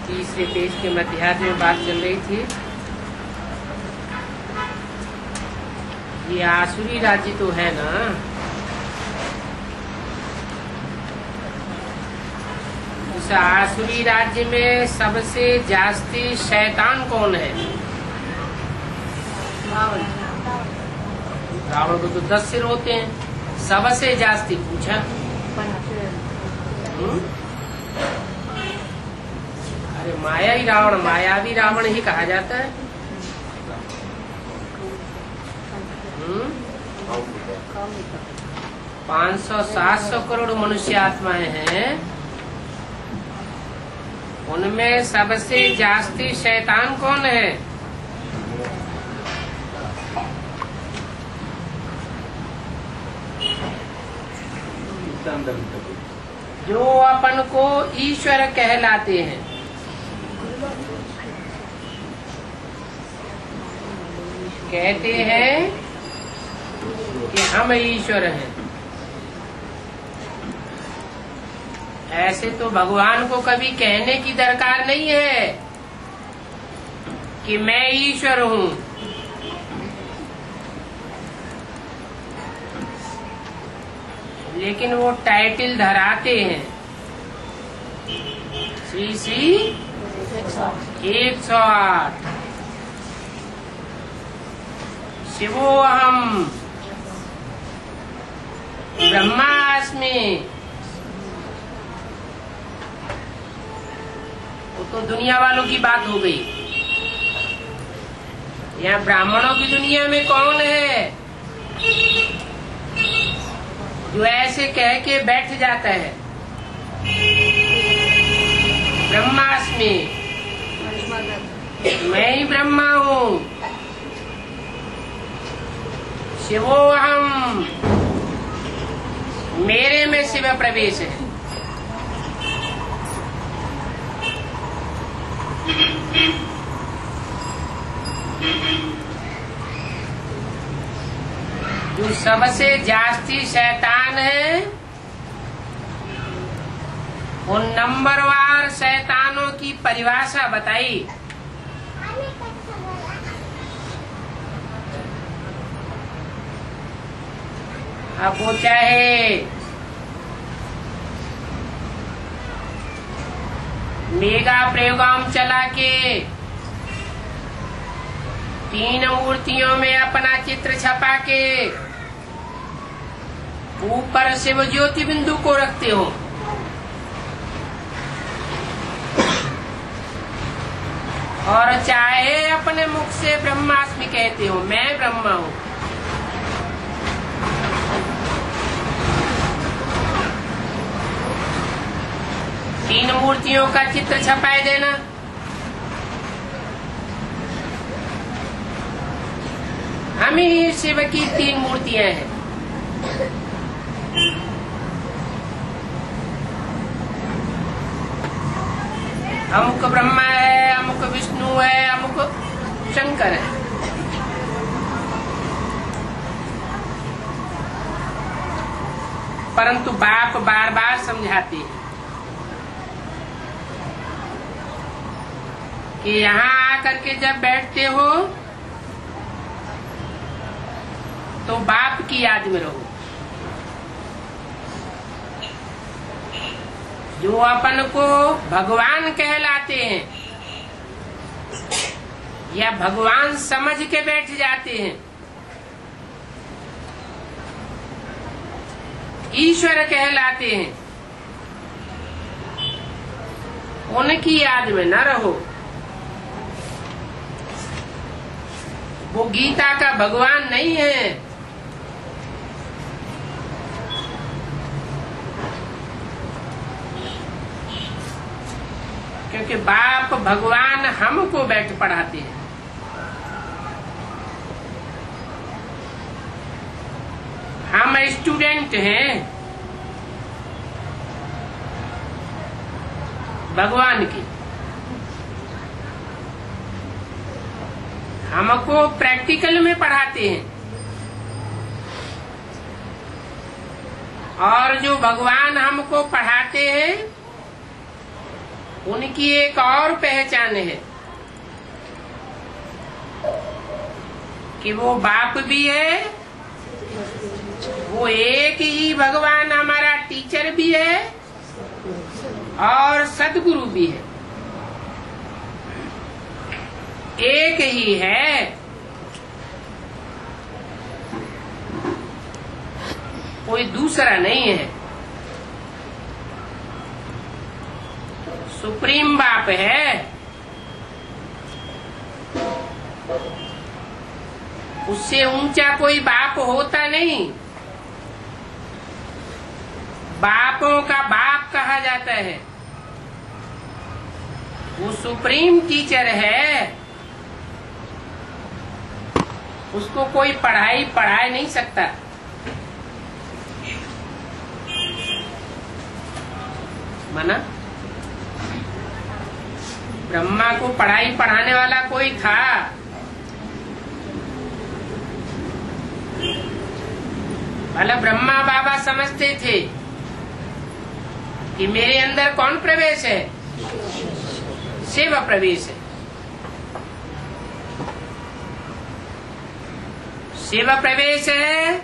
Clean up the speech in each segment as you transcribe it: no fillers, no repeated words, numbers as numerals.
तीसरे पेज के मध्याह्न में बात चल रही थी। ये आसुरी राज्य तो है ना, इस आसुरी राज्य में सबसे जास्ती शैतान कौन है? रावण को तो 10 सिर होते हैं, सबसे जास्ती पूछा। अरे माया ही रावण, मायावी रावण ही कहा जाता है। 500-700 करोड़ मनुष्य आत्माएं हैं, उनमें सबसे जास्ती शैतान कौन है? जो अपन को ईश्वर कहलाते हैं। कहते हैं कि हम ईश्वर हैं। ऐसे तो भगवान को कभी कहने की दरकार नहीं है कि मैं ईश्वर हूँ। लेकिन वो टाइटल धराते हैं। श्री श्री 108 शिवोऽहम् ब्रह्मास्मि। वो तो दुनिया वालों की बात हो गई। यहाँ ब्राह्मणों की दुनिया में कौन है जो ऐसे कह के बैठ जाता है ब्रह्मास्मि, मैं ही ब्रह्मा हूँ। शिवोऽहम्, मेरे में शिव प्रवेश है। जो सबसे जास्ती शैतान है, उन नंबरवार शैतानों की परिभाषा बताई। अब वो चाहे मेगा प्रोग्राम चला के 3 मूर्तियों में अपना चित्र छपा के ऊपर शिव ज्योति बिंदु को रखते हो, और चाहे अपने मुख से ब्रह्मास्मि कहते हो, मैं ब्रह्मा हूँ। तीन मूर्तियों का चित्र छपाए देना, हम ही शिव की 3 मूर्तियां हैं। अमुक ब्रह्मा है, अमुक विष्णु है, अमुक शंकर है। परंतु बाप बार बार समझाते हैं कि यहाँ आकर के जब बैठते हो तो बाप की याद में रहो। जो अपन को भगवान कहलाते हैं या भगवान समझ के बैठ जाते हैं, ईश्वर कहलाते हैं, उनकी याद में न रहो। वो गीता का भगवान नहीं है। क्योंकि बाप भगवान हमको बैठ पढ़ाते हैं। हम स्टूडेंट हैं भगवान की। हमको प्रैक्टिकल में पढ़ाते हैं और जो भगवान हमको पढ़ाते हैं उनकी एक और पहचान है कि वो बाप भी है, वो एक ही भगवान हमारा टीचर भी है और सदगुरु भी है। एक ही है, कोई दूसरा नहीं है। सुप्रीम बाप है, उससे ऊंचा कोई बाप होता नहीं। बापों का बाप कहा जाता है। वो सुप्रीम टीचर है, उसको कोई पढ़ा नहीं सकता। माना ब्रह्मा को पढ़ाने वाला कोई था, भला ब्रह्मा बाबा समझते थे कि मेरे अंदर कौन प्रवेश है? शिव प्रवेश है। शिव प्रवेश है,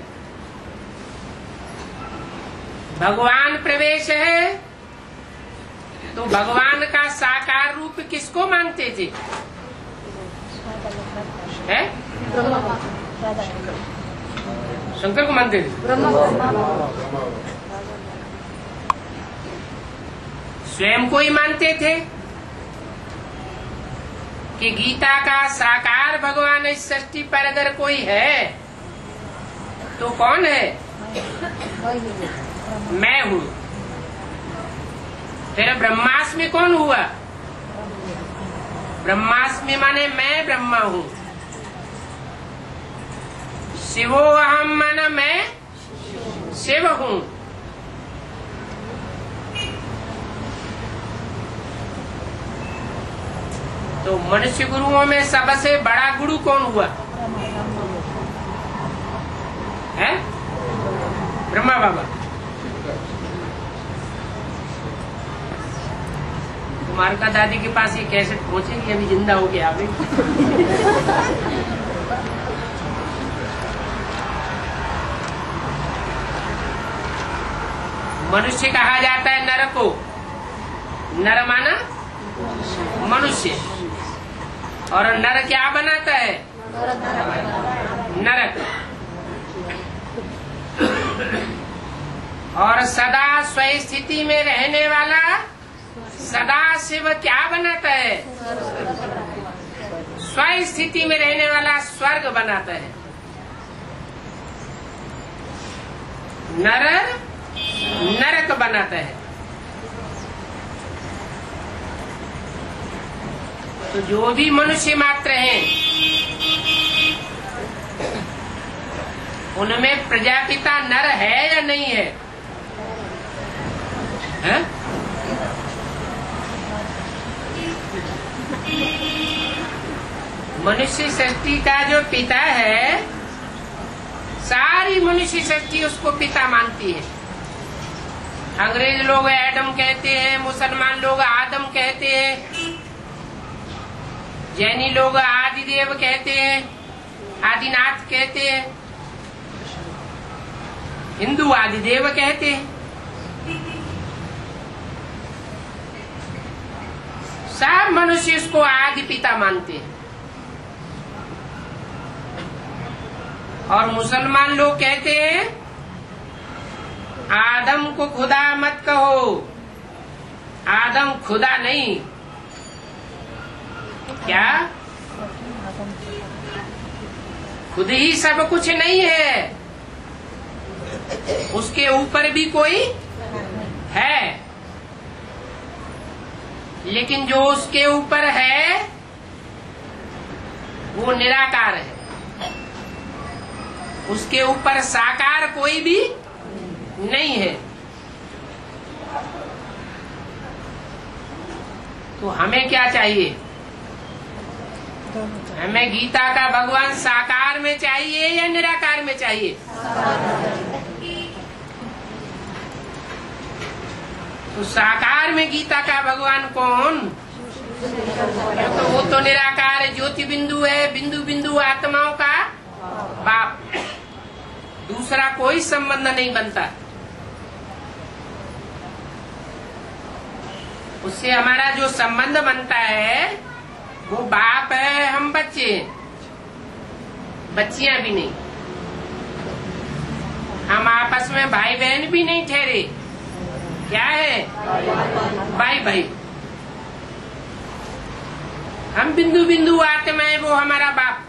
भगवान प्रवेश है। तो भगवान का साकार रूप किसको मानते थे? है? शंकर को मानते थे। स्वयं को ही मानते थे कि गीता का साकार भगवान इस सृष्टि पर अगर कोई है तो कौन है? मैं हूँ। फिर ब्रह्मास्मि कौन हुआ? ब्रह्मास्मि माने मैं ब्रह्मा हूँ। शिवो अहम माना मैं शिव हूँ। तो मनुष्य गुरुओं में सबसे बड़ा गुरु कौन हुआ? है ब्रह्मा बाबा। कुमारिका दादी के पास ये कैसे पहुंचेगी? अभी जिंदा हो गया अभी। मनुष्य कहा जाता है नर को। नर माना मनुष्य, और नर क्या बनाता है? नरक। और सदा स्वस्थिति में रहने वाला सदा शिव क्या बनाता है? स्वस्थिति में रहने वाला स्वर्ग बनाता है। नर नरक बनाता है। तो जो भी मनुष्य मात्र हैं उनमें प्रजापिता नर है या नहीं है? है? मनुष्य सृष्टि का जो पिता है, सारी मनुष्य सृष्टि उसको पिता मानती है। अंग्रेज लोग एडम कहते हैं, मुसलमान लोग आदम कहते हैं, जैनी लोग आदिदेव कहते हैं, आदिनाथ कहते हैं, हिंदू आदिदेव कहते हैं। सब मनुष्य इसको आदि पिता मानते हैं। और मुसलमान लोग कहते हैं आदम को खुदा मत कहो, आदम खुदा नहीं। क्या? खुद ही सब कुछ नहीं है, उसके ऊपर भी कोई है, लेकिन जो उसके ऊपर है वो निराकार है। उसके ऊपर साकार कोई भी नहीं है। तो हमें क्या चाहिए? हमें गीता का भगवान साकार में चाहिए या निराकार में चाहिए? तो साकार में गीता का भगवान कौन? तो वो तो निराकार है, ज्योति बिंदु है, बिंदु बिंदु आत्माओं का बाप, दूसरा कोई संबंध नहीं बनता। उससे हमारा जो संबंध बनता है वो बाप है, हम बच्चे, बच्चियां भी नहीं, हम आपस में भाई बहन भी नहीं ठहरे, क्या है? भाई भाई। हम बिंदु बिंदु आत्मा है, वो हमारा बाप।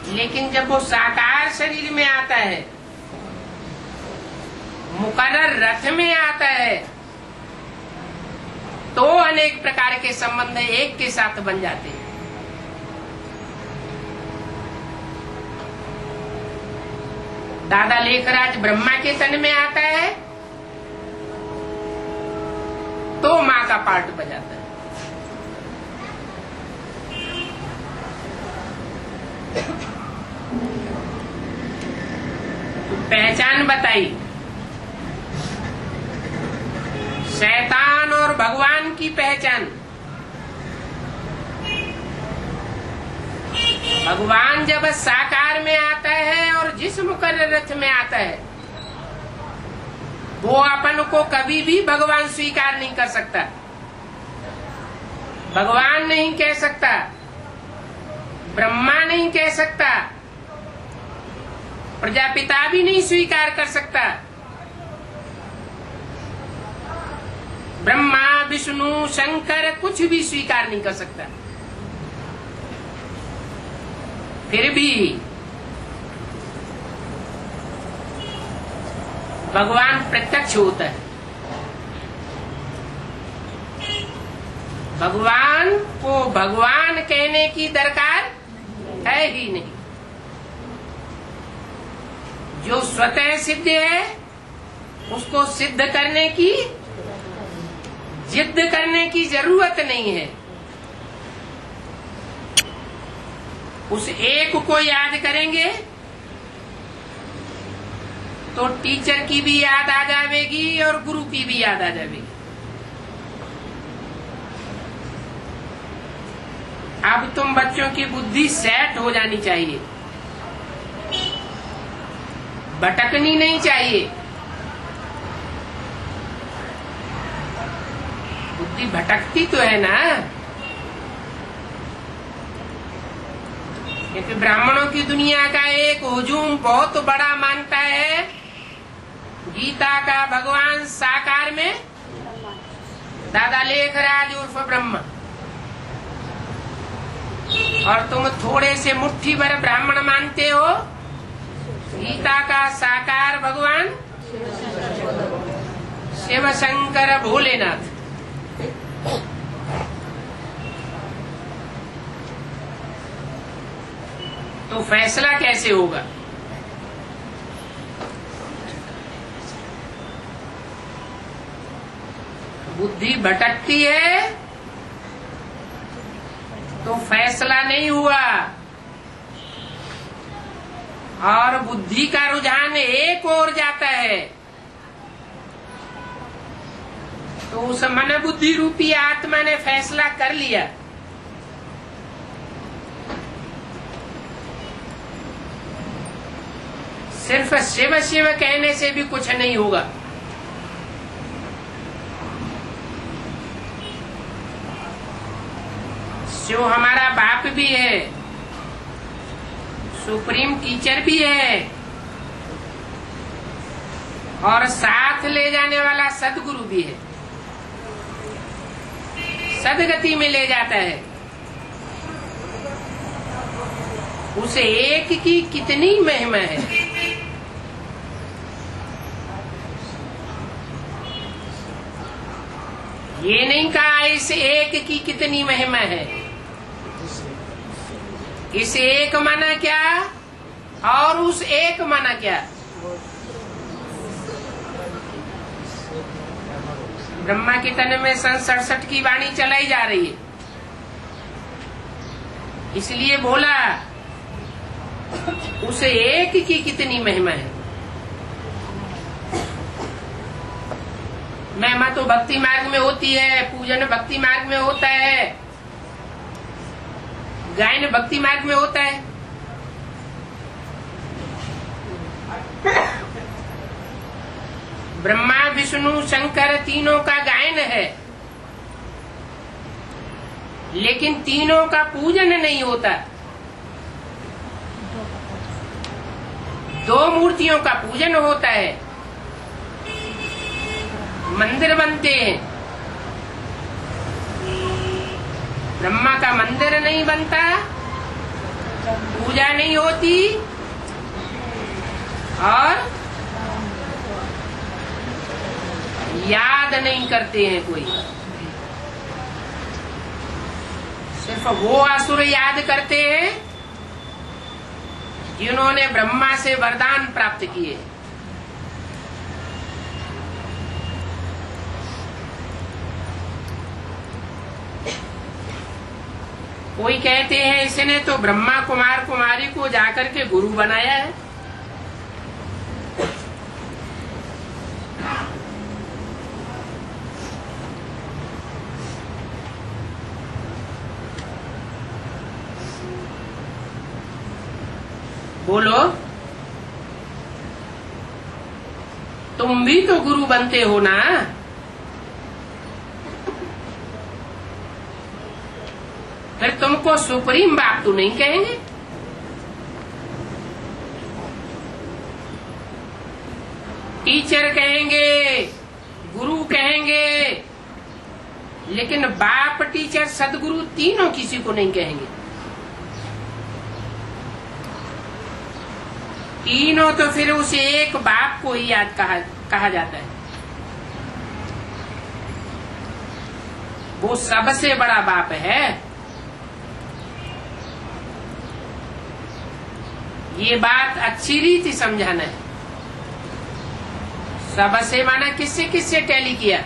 लेकिन जब वो साकार शरीर में आता है, मुकर्रर रथ में आता है, तो अनेक प्रकार के संबंध एक के साथ बन जाते हैं। दादा लेखराज ब्रह्मा के तन में आता है तो माँ का पार्ट बजाता है। तो पहचान बताई, शैतान और भगवान की पहचान। भगवान जब साकार में आता है और जिस मुकर्रर रथ में आता है, वो अपन को कभी भी भगवान स्वीकार नहीं कर सकता, भगवान नहीं कह सकता, ब्रह्मा नहीं कह सकता, प्रजापिता भी नहीं स्वीकार कर सकता, ब्रह्मा विष्णु शंकर कुछ भी स्वीकार नहीं कर सकता। फिर भी भगवान प्रत्यक्ष होता है। भगवान को भगवान कहने की दरकार है ही नहीं। जो स्वतः सिद्ध है उसको सिद्ध करने की, जिद्द करने की जरूरत नहीं है। उस एक को याद करेंगे तो टीचर की भी याद आ जाएगी और गुरु की भी याद आ जाएगी। अब तुम बच्चों की बुद्धि सेट हो जानी चाहिए, भटकनी नहीं चाहिए। बुद्धि भटकती तो है ना, क्योंकि ब्राह्मणों की दुनिया का एक हुजूम बहुत बड़ा मानता है गीता का भगवान साकार में दादा लेखराज उर्फ ब्रह्मा, और तुम थोड़े से मुट्ठी भर ब्राह्मण मानते हो गीता का साकार भगवान शिव शंकर भोलेनाथ। तो फैसला कैसे होगा? बुद्धि भटकती है तो फैसला नहीं हुआ, और बुद्धि का रुझान एक ओर जाता है तो उस मन बुद्धि रूपी आत्मा ने फैसला कर लिया। सिर्फ शिव शिव कहने से भी कुछ नहीं होगा। शिव हमारा बाप भी है, सुप्रीम टीचर भी है, और साथ ले जाने वाला सदगुरु भी है, सदगति में ले जाता है। उस एक की कितनी महिमा है। ये नहीं कहा इस एक की कितनी महिमा है, इस एक माना क्या और उस एक माना क्या। ब्रह्मा के तन में सन 67 की वाणी चलाई जा रही है, इसलिए बोला उस एक की कितनी महिमा है। महिमा तो भक्ति मार्ग में होती है, पूजन भक्ति मार्ग में होता है, गायन भक्ति मार्ग में होता है। ब्रह्मा विष्णु शंकर तीनों का गायन है, लेकिन तीनों का पूजन नहीं होता। दो मूर्तियों का पूजन होता है, मंदिर बनते हैं। ब्रह्मा का मंदिर नहीं बनता, पूजा नहीं होती और याद नहीं करते हैं कोई। सिर्फ वो असुर याद करते हैं जिन्होंने ब्रह्मा से वरदान प्राप्त किए। कोई कहते हैं इसने तो ब्रह्मा कुमार कुमारी को जाकर के गुरु बनाया है। बोलो, तुम भी तो गुरु बनते हो ना। फिर तुमको सुप्रीम बाप तो नहीं कहेंगे। टीचर कहेंगे, गुरु कहेंगे, लेकिन बाप टीचर सदगुरु तीनों किसी को नहीं कहेंगे। तीनों तो फिर उस एक बाप को ही याद कहा जाता है। वो सबसे बड़ा बाप है। ये बात अच्छी रीति समझाना है। सबसे माना किससे किससे टैली किया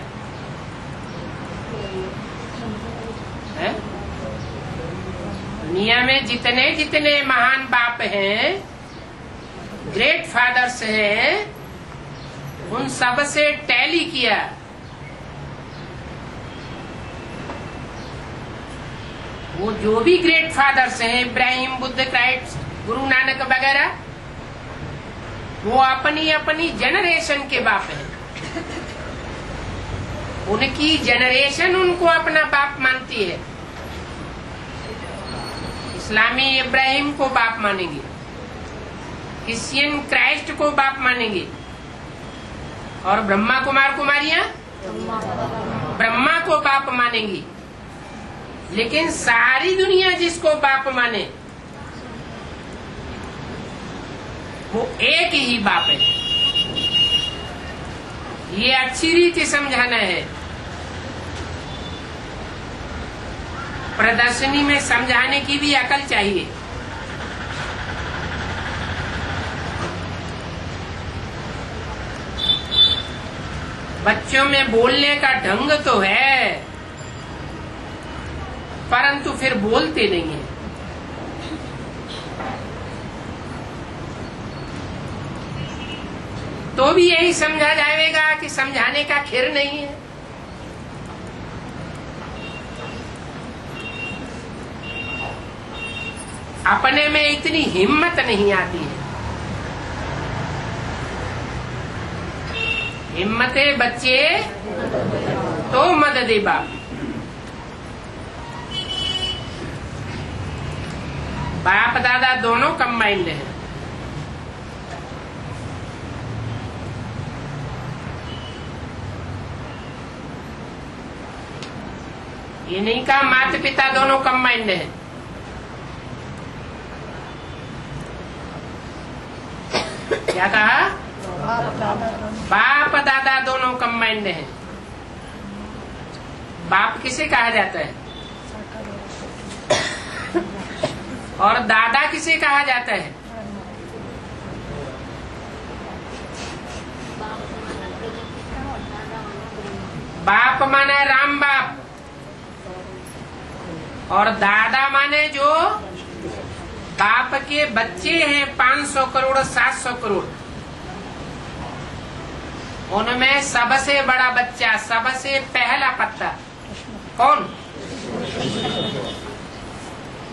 है? दुनिया में जितने जितने महान बाप हैं, ग्रेट फादर्स हैं, उन सब से टैली किया। वो जो भी ग्रेट फादर्स हैं, इब्राहिम, बुद्ध, क्राइस्ट, गुरु नानक वगैरह, वो अपनी अपनी जनरेशन के बाप हैं। उनकी जनरेशन उनको अपना बाप मानती है। इस्लामी इब्राहिम को बाप मानेंगे, क्रिश्चियन क्राइस्ट को बाप मानेंगे, और ब्रह्मा कुमार कुमारियां ब्रह्मा को बाप मानेंगी। लेकिन सारी दुनिया जिसको बाप माने वो एक ही बाप है। ये अच्छी रीति समझाना है। प्रदर्शनी में समझाने की भी अकल चाहिए। बच्चों में बोलने का ढंग तो है, परंतु फिर बोलते नहीं है। तो भी यही समझा जाएगा कि समझाने का खिर नहीं है। अपने में इतनी हिम्मत नहीं आती है। हिम्मते बच्चे तो मद दे बाप। बाप दादा दोनों कंबाइंड हैं। ये नहीं कहा माता पिता दोनों कंबाइंड हैं। क्या कहा? बाप दादा दोनों कंबाइंड हैं। बाप किसे कहा जाता है और दादा किसे कहा जाता है? बाप माने राम बाप, और दादा माने जो बाप के बच्चे हैं 500 करोड़ 700 करोड़। उनमें सबसे बड़ा बच्चा, सबसे पहला पत्ता कौन?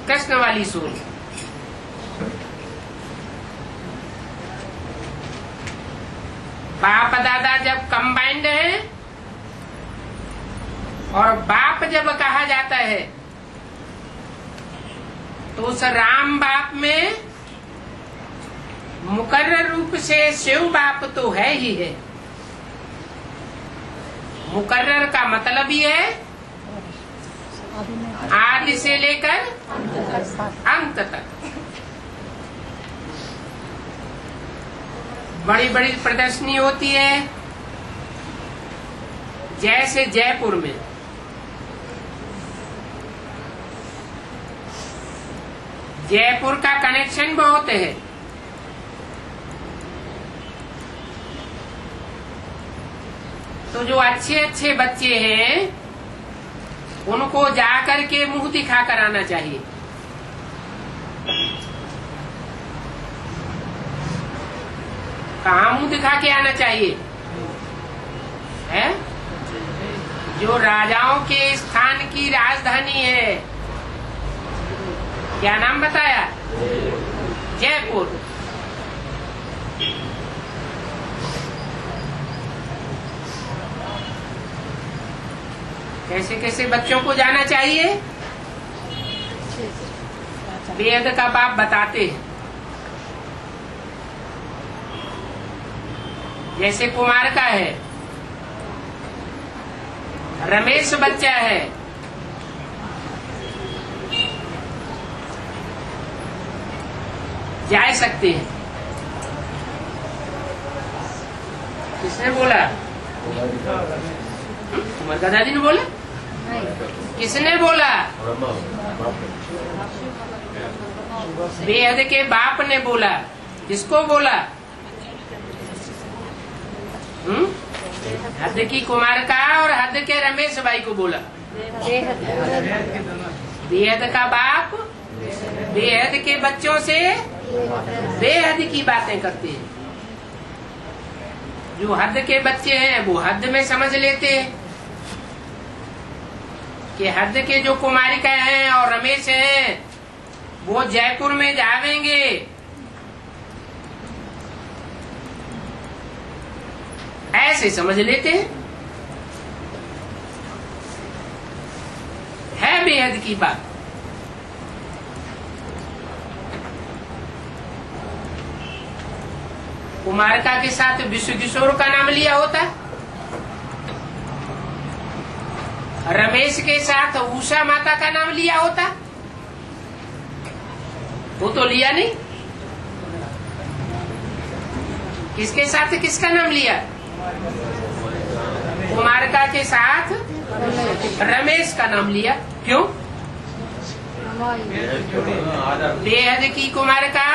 कृष्ण वाली सूल। बाप दादा जब कंबाइंड है और बाप जब कहा जाता है तो उस राम बाप में मुकर्रर रूप से शिव बाप तो है ही है। मुकर्रर का मतलब ही है आदि से लेकर अंत तक। बड़ी बड़ी प्रदर्शनी होती है, जैसे जयपुर में जयपुर का कनेक्शन बहुत है। तो जो अच्छे अच्छे बच्चे हैं उनको जाकर के मुंह दिखा कर आना चाहिए। कहाँ मुंह दिखा के आना चाहिए? है जो राजाओं के स्थान की राजधानी है, क्या नाम बताया? जयपुर। कैसे कैसे बच्चों को जाना चाहिए? वेद का बाप बताते हैं। जैसे कुमार का है, रमेश बच्चा है, जा सकते हैं। किसने बोला? कुमार का दादी ने बोला? किसने बोला? बेहद के बाप ने बोला। किसको बोला? हद की कुमार का और हद के रमेश भाई को बोला। बेहद का बाप बेहद के बच्चों से बेहद की बातें करते हैं। जो हद के बच्चे हैं वो हद में समझ लेते हैं कि हद के जो कुमारिका हैं और रमेश हैं वो जयपुर में जावेंगे। ऐसे समझ लेते हैं। है बेहद की बात। कुमारिका के साथ विश्व किशोर का नाम लिया होता, रमेश के साथ उषा माता का नाम लिया होता, वो तो लिया नहीं। किसके साथ किसका नाम लिया? कुमारिका के साथ रमेश का नाम लिया। क्यों? बेहद की कुमारिका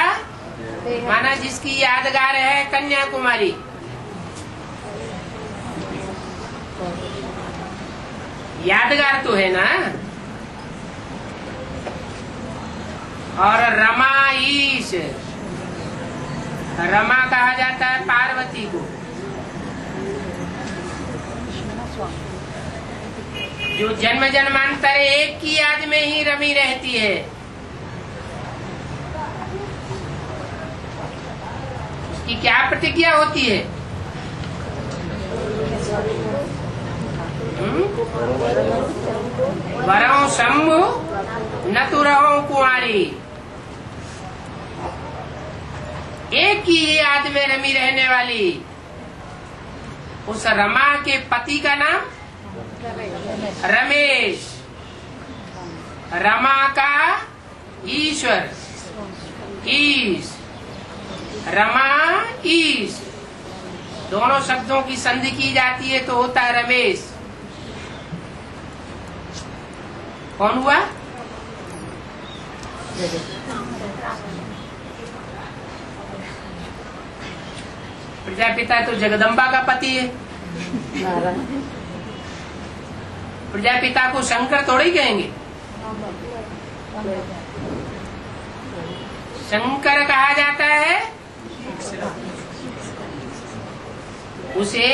माना जिसकी यादगार है कन्याकुमारी। यादगार तो है ना। और रमा ईश, रमा कहा जाता है पार्वती को। जो जन्म जन्मांतर एक की याद में ही रमी रहती है, उसकी क्या प्रतिज्ञा होती है? वरों शंभु न तु रहो कुंवारी। एक ही याद में रमी रहने वाली उस रमा के पति का नाम रमेश। रमा का ईश्वर, ईश, रमा ईश, दोनों शब्दों की संधि की जाती है तो होता है रमेश। कौन हुआ? प्रजापिता तो जगदम्बा का पति है। प्रजापिता को शंकर थोड़े ही कहेंगे। शंकर कहा जाता है उसे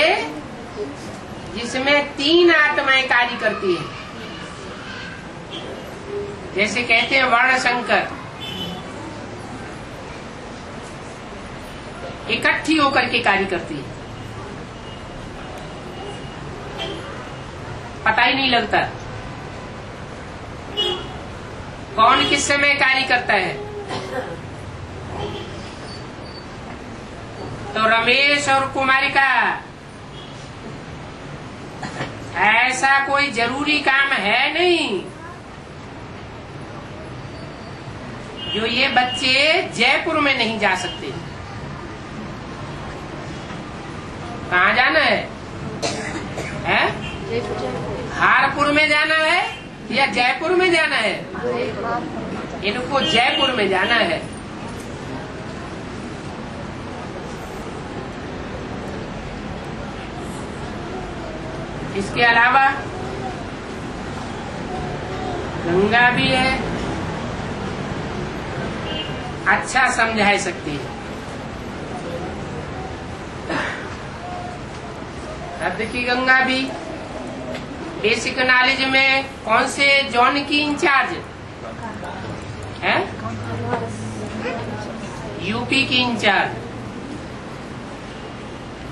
जिसमें 3 आत्माएं कार्य करती हैं, जैसे कहते हैं वर्ण संकर, इकट्ठी होकर के कार्य करती है, पता ही नहीं लगता कौन किस समय कार्य करता है। तो रमेश और कुमारिका ऐसा कोई जरूरी काम है नहीं जो ये बच्चे जयपुर में नहीं जा सकते। कहाँ जाना है? हारपुर में जाना है या जयपुर में जाना है? इनको जयपुर में जाना है। इसके अलावा गंगा भी है, अच्छा समझा सकती है। अब देखिए गंगा भी बेसिक नॉलेज में कौन से जोन की इंचार्ज है? यूपी की इंचार्ज।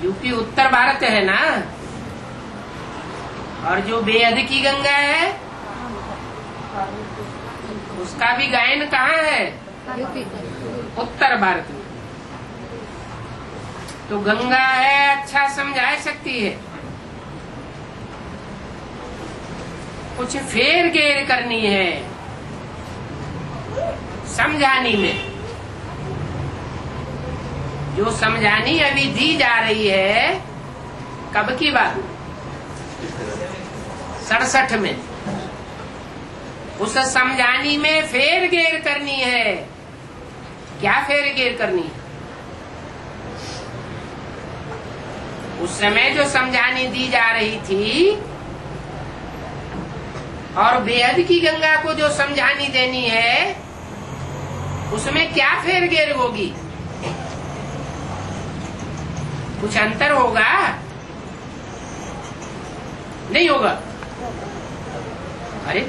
यूपी उत्तर भारत है ना, और जो बेहद की गंगा है उसका भी गायन कहाँ है? उत्तर भारत में। तो गंगा है, अच्छा समझा सकती है। कुछ फेर घेर करनी है समझानी में। जो समझानी अभी दी जा रही है, कब की बात? 67 में। उस समझानी में फेर घेर करनी है। क्या फेर घेर करनी है? उस समय जो समझानी दी जा रही थी और बेहद की गंगा को जो समझानी देनी है, उसमें क्या फेर घेर होगी? कुछ अंतर होगा? नहीं होगा। अरे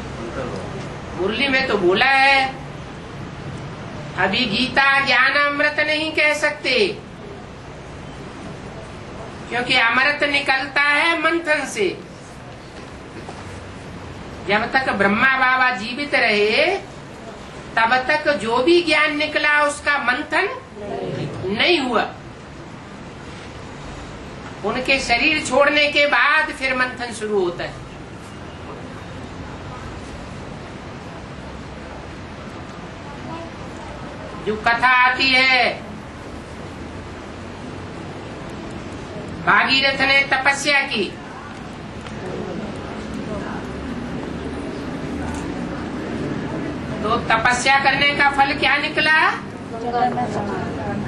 मुरली में तो बोला है, अभी गीता ज्ञान अमृत नहीं कह सकते, क्योंकि अमृत निकलता है मंथन से। जब तक ब्रह्मा बाबा जीवित रहे तब तक जो भी ज्ञान निकला उसका मंथन नहीं हुआ। उनके शरीर छोड़ने के बाद फिर मंथन शुरू होता है। जो कथा आती है, भागीरथ ने तपस्या की, तो तपस्या करने का फल क्या निकला?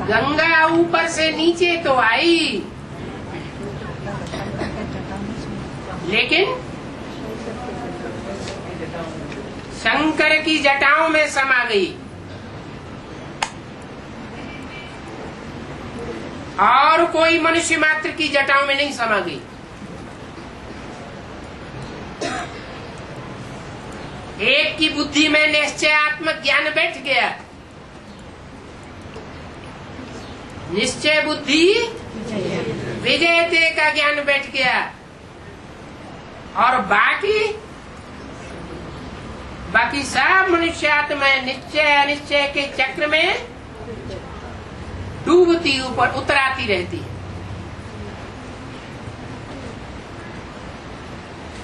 गंगा ऊपर से नीचे तो आई, लेकिन शंकर की जटाओं में समा गई और कोई मनुष्य मात्र की जटाओं में नहीं समा गई। एक की बुद्धि में निश्चयात्मक ज्ञान बैठ गया। निश्चय बुद्धि विजयते का ज्ञान बैठ गया, और बाकी सब मनुष्यात्मा निश्चय अनिश्चय के चक्र में डूबती ऊपर उतराती रहती है।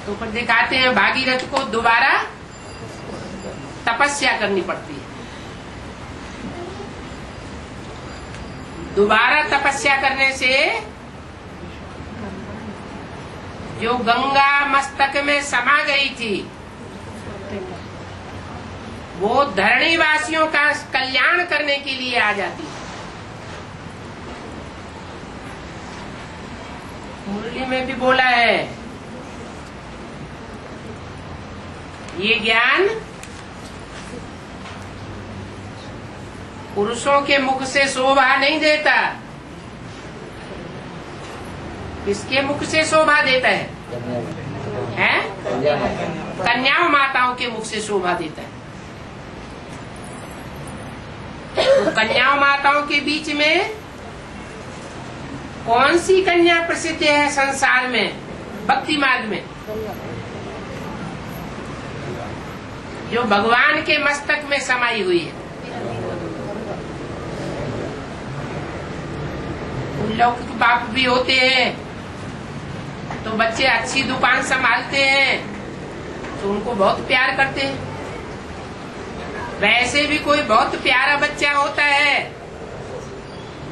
तो फिर दिखाते हैं भागीरथ को दोबारा तपस्या करनी पड़ती है। दोबारा तपस्या करने से जो गंगा मस्तक में समा गई थी, वो धरणी वासियों का कल्याण करने के लिए आ जाती है। मुरली में भी बोला है, ये ज्ञान पुरुषों के मुख से शोभा नहीं देता, किसके मुख से शोभा देता है? कन्याओं माताओं के मुख से शोभा देता है। तो कन्याओं माताओं के बीच में कौन सी कन्या प्रसिद्ध है संसार में, भक्ति मार्ग में? जो भगवान के मस्तक में समाई हुई है। लौकिक बाप भी होते हैं तो बच्चे अच्छी दुकान संभालते हैं तो उनको बहुत प्यार करते हैं। वैसे भी कोई बहुत प्यारा बच्चा होता है,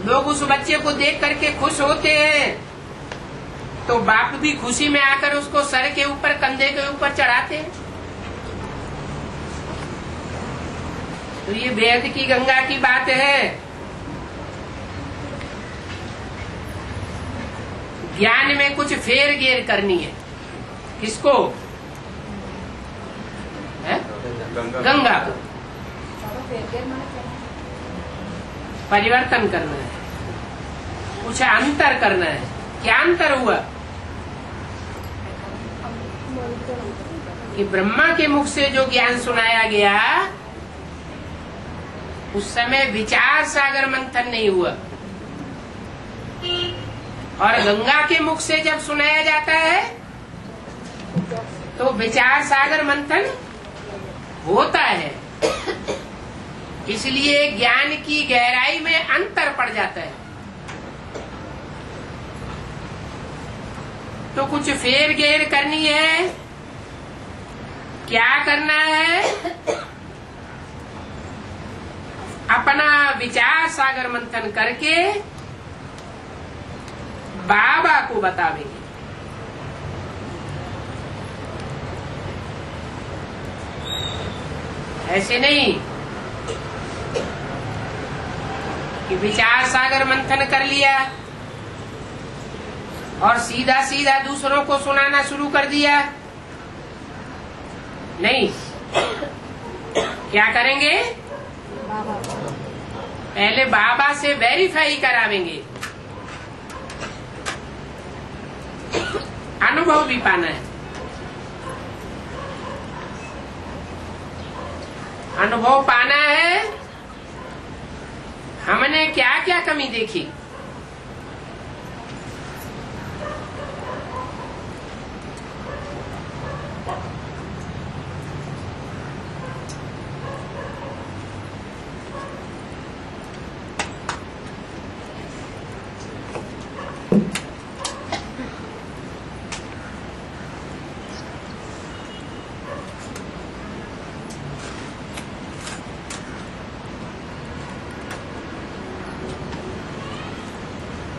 लोग उस बच्चे को देख करके खुश होते हैं तो बाप भी खुशी में आकर उसको सर के ऊपर, कंधे के ऊपर चढ़ाते हैं। तो ये वेद की गंगा की बात है। ज्ञान में कुछ फेर गेर करनी है। किसको? है? गंगा को परिवर्तन करना है, कुछ अंतर करना है। क्या अंतर हुआ कि ब्रह्मा के मुख से जो ज्ञान सुनाया गया उस समय विचार सागर मंथन नहीं हुआ, और गंगा के मुख से जब सुनाया जाता है तो विचार सागर मंथन होता है। इसलिए ज्ञान की गहराई में अंतर पड़ जाता है। तो कुछ फेर गेर करनी है। क्या करना है? अपना विचार सागर मंथन करके बाबा को बतावेंगे। ऐसे नहीं कि विचार सागर मंथन कर लिया और सीधा सीधा दूसरों को सुनाना शुरू कर दिया। नहीं, क्या करेंगे? पहले बाबा से वेरीफाई करावेंगे, अनुभव भी पाना है। अनुभव पाना है हमने क्या क्या कमी देखी।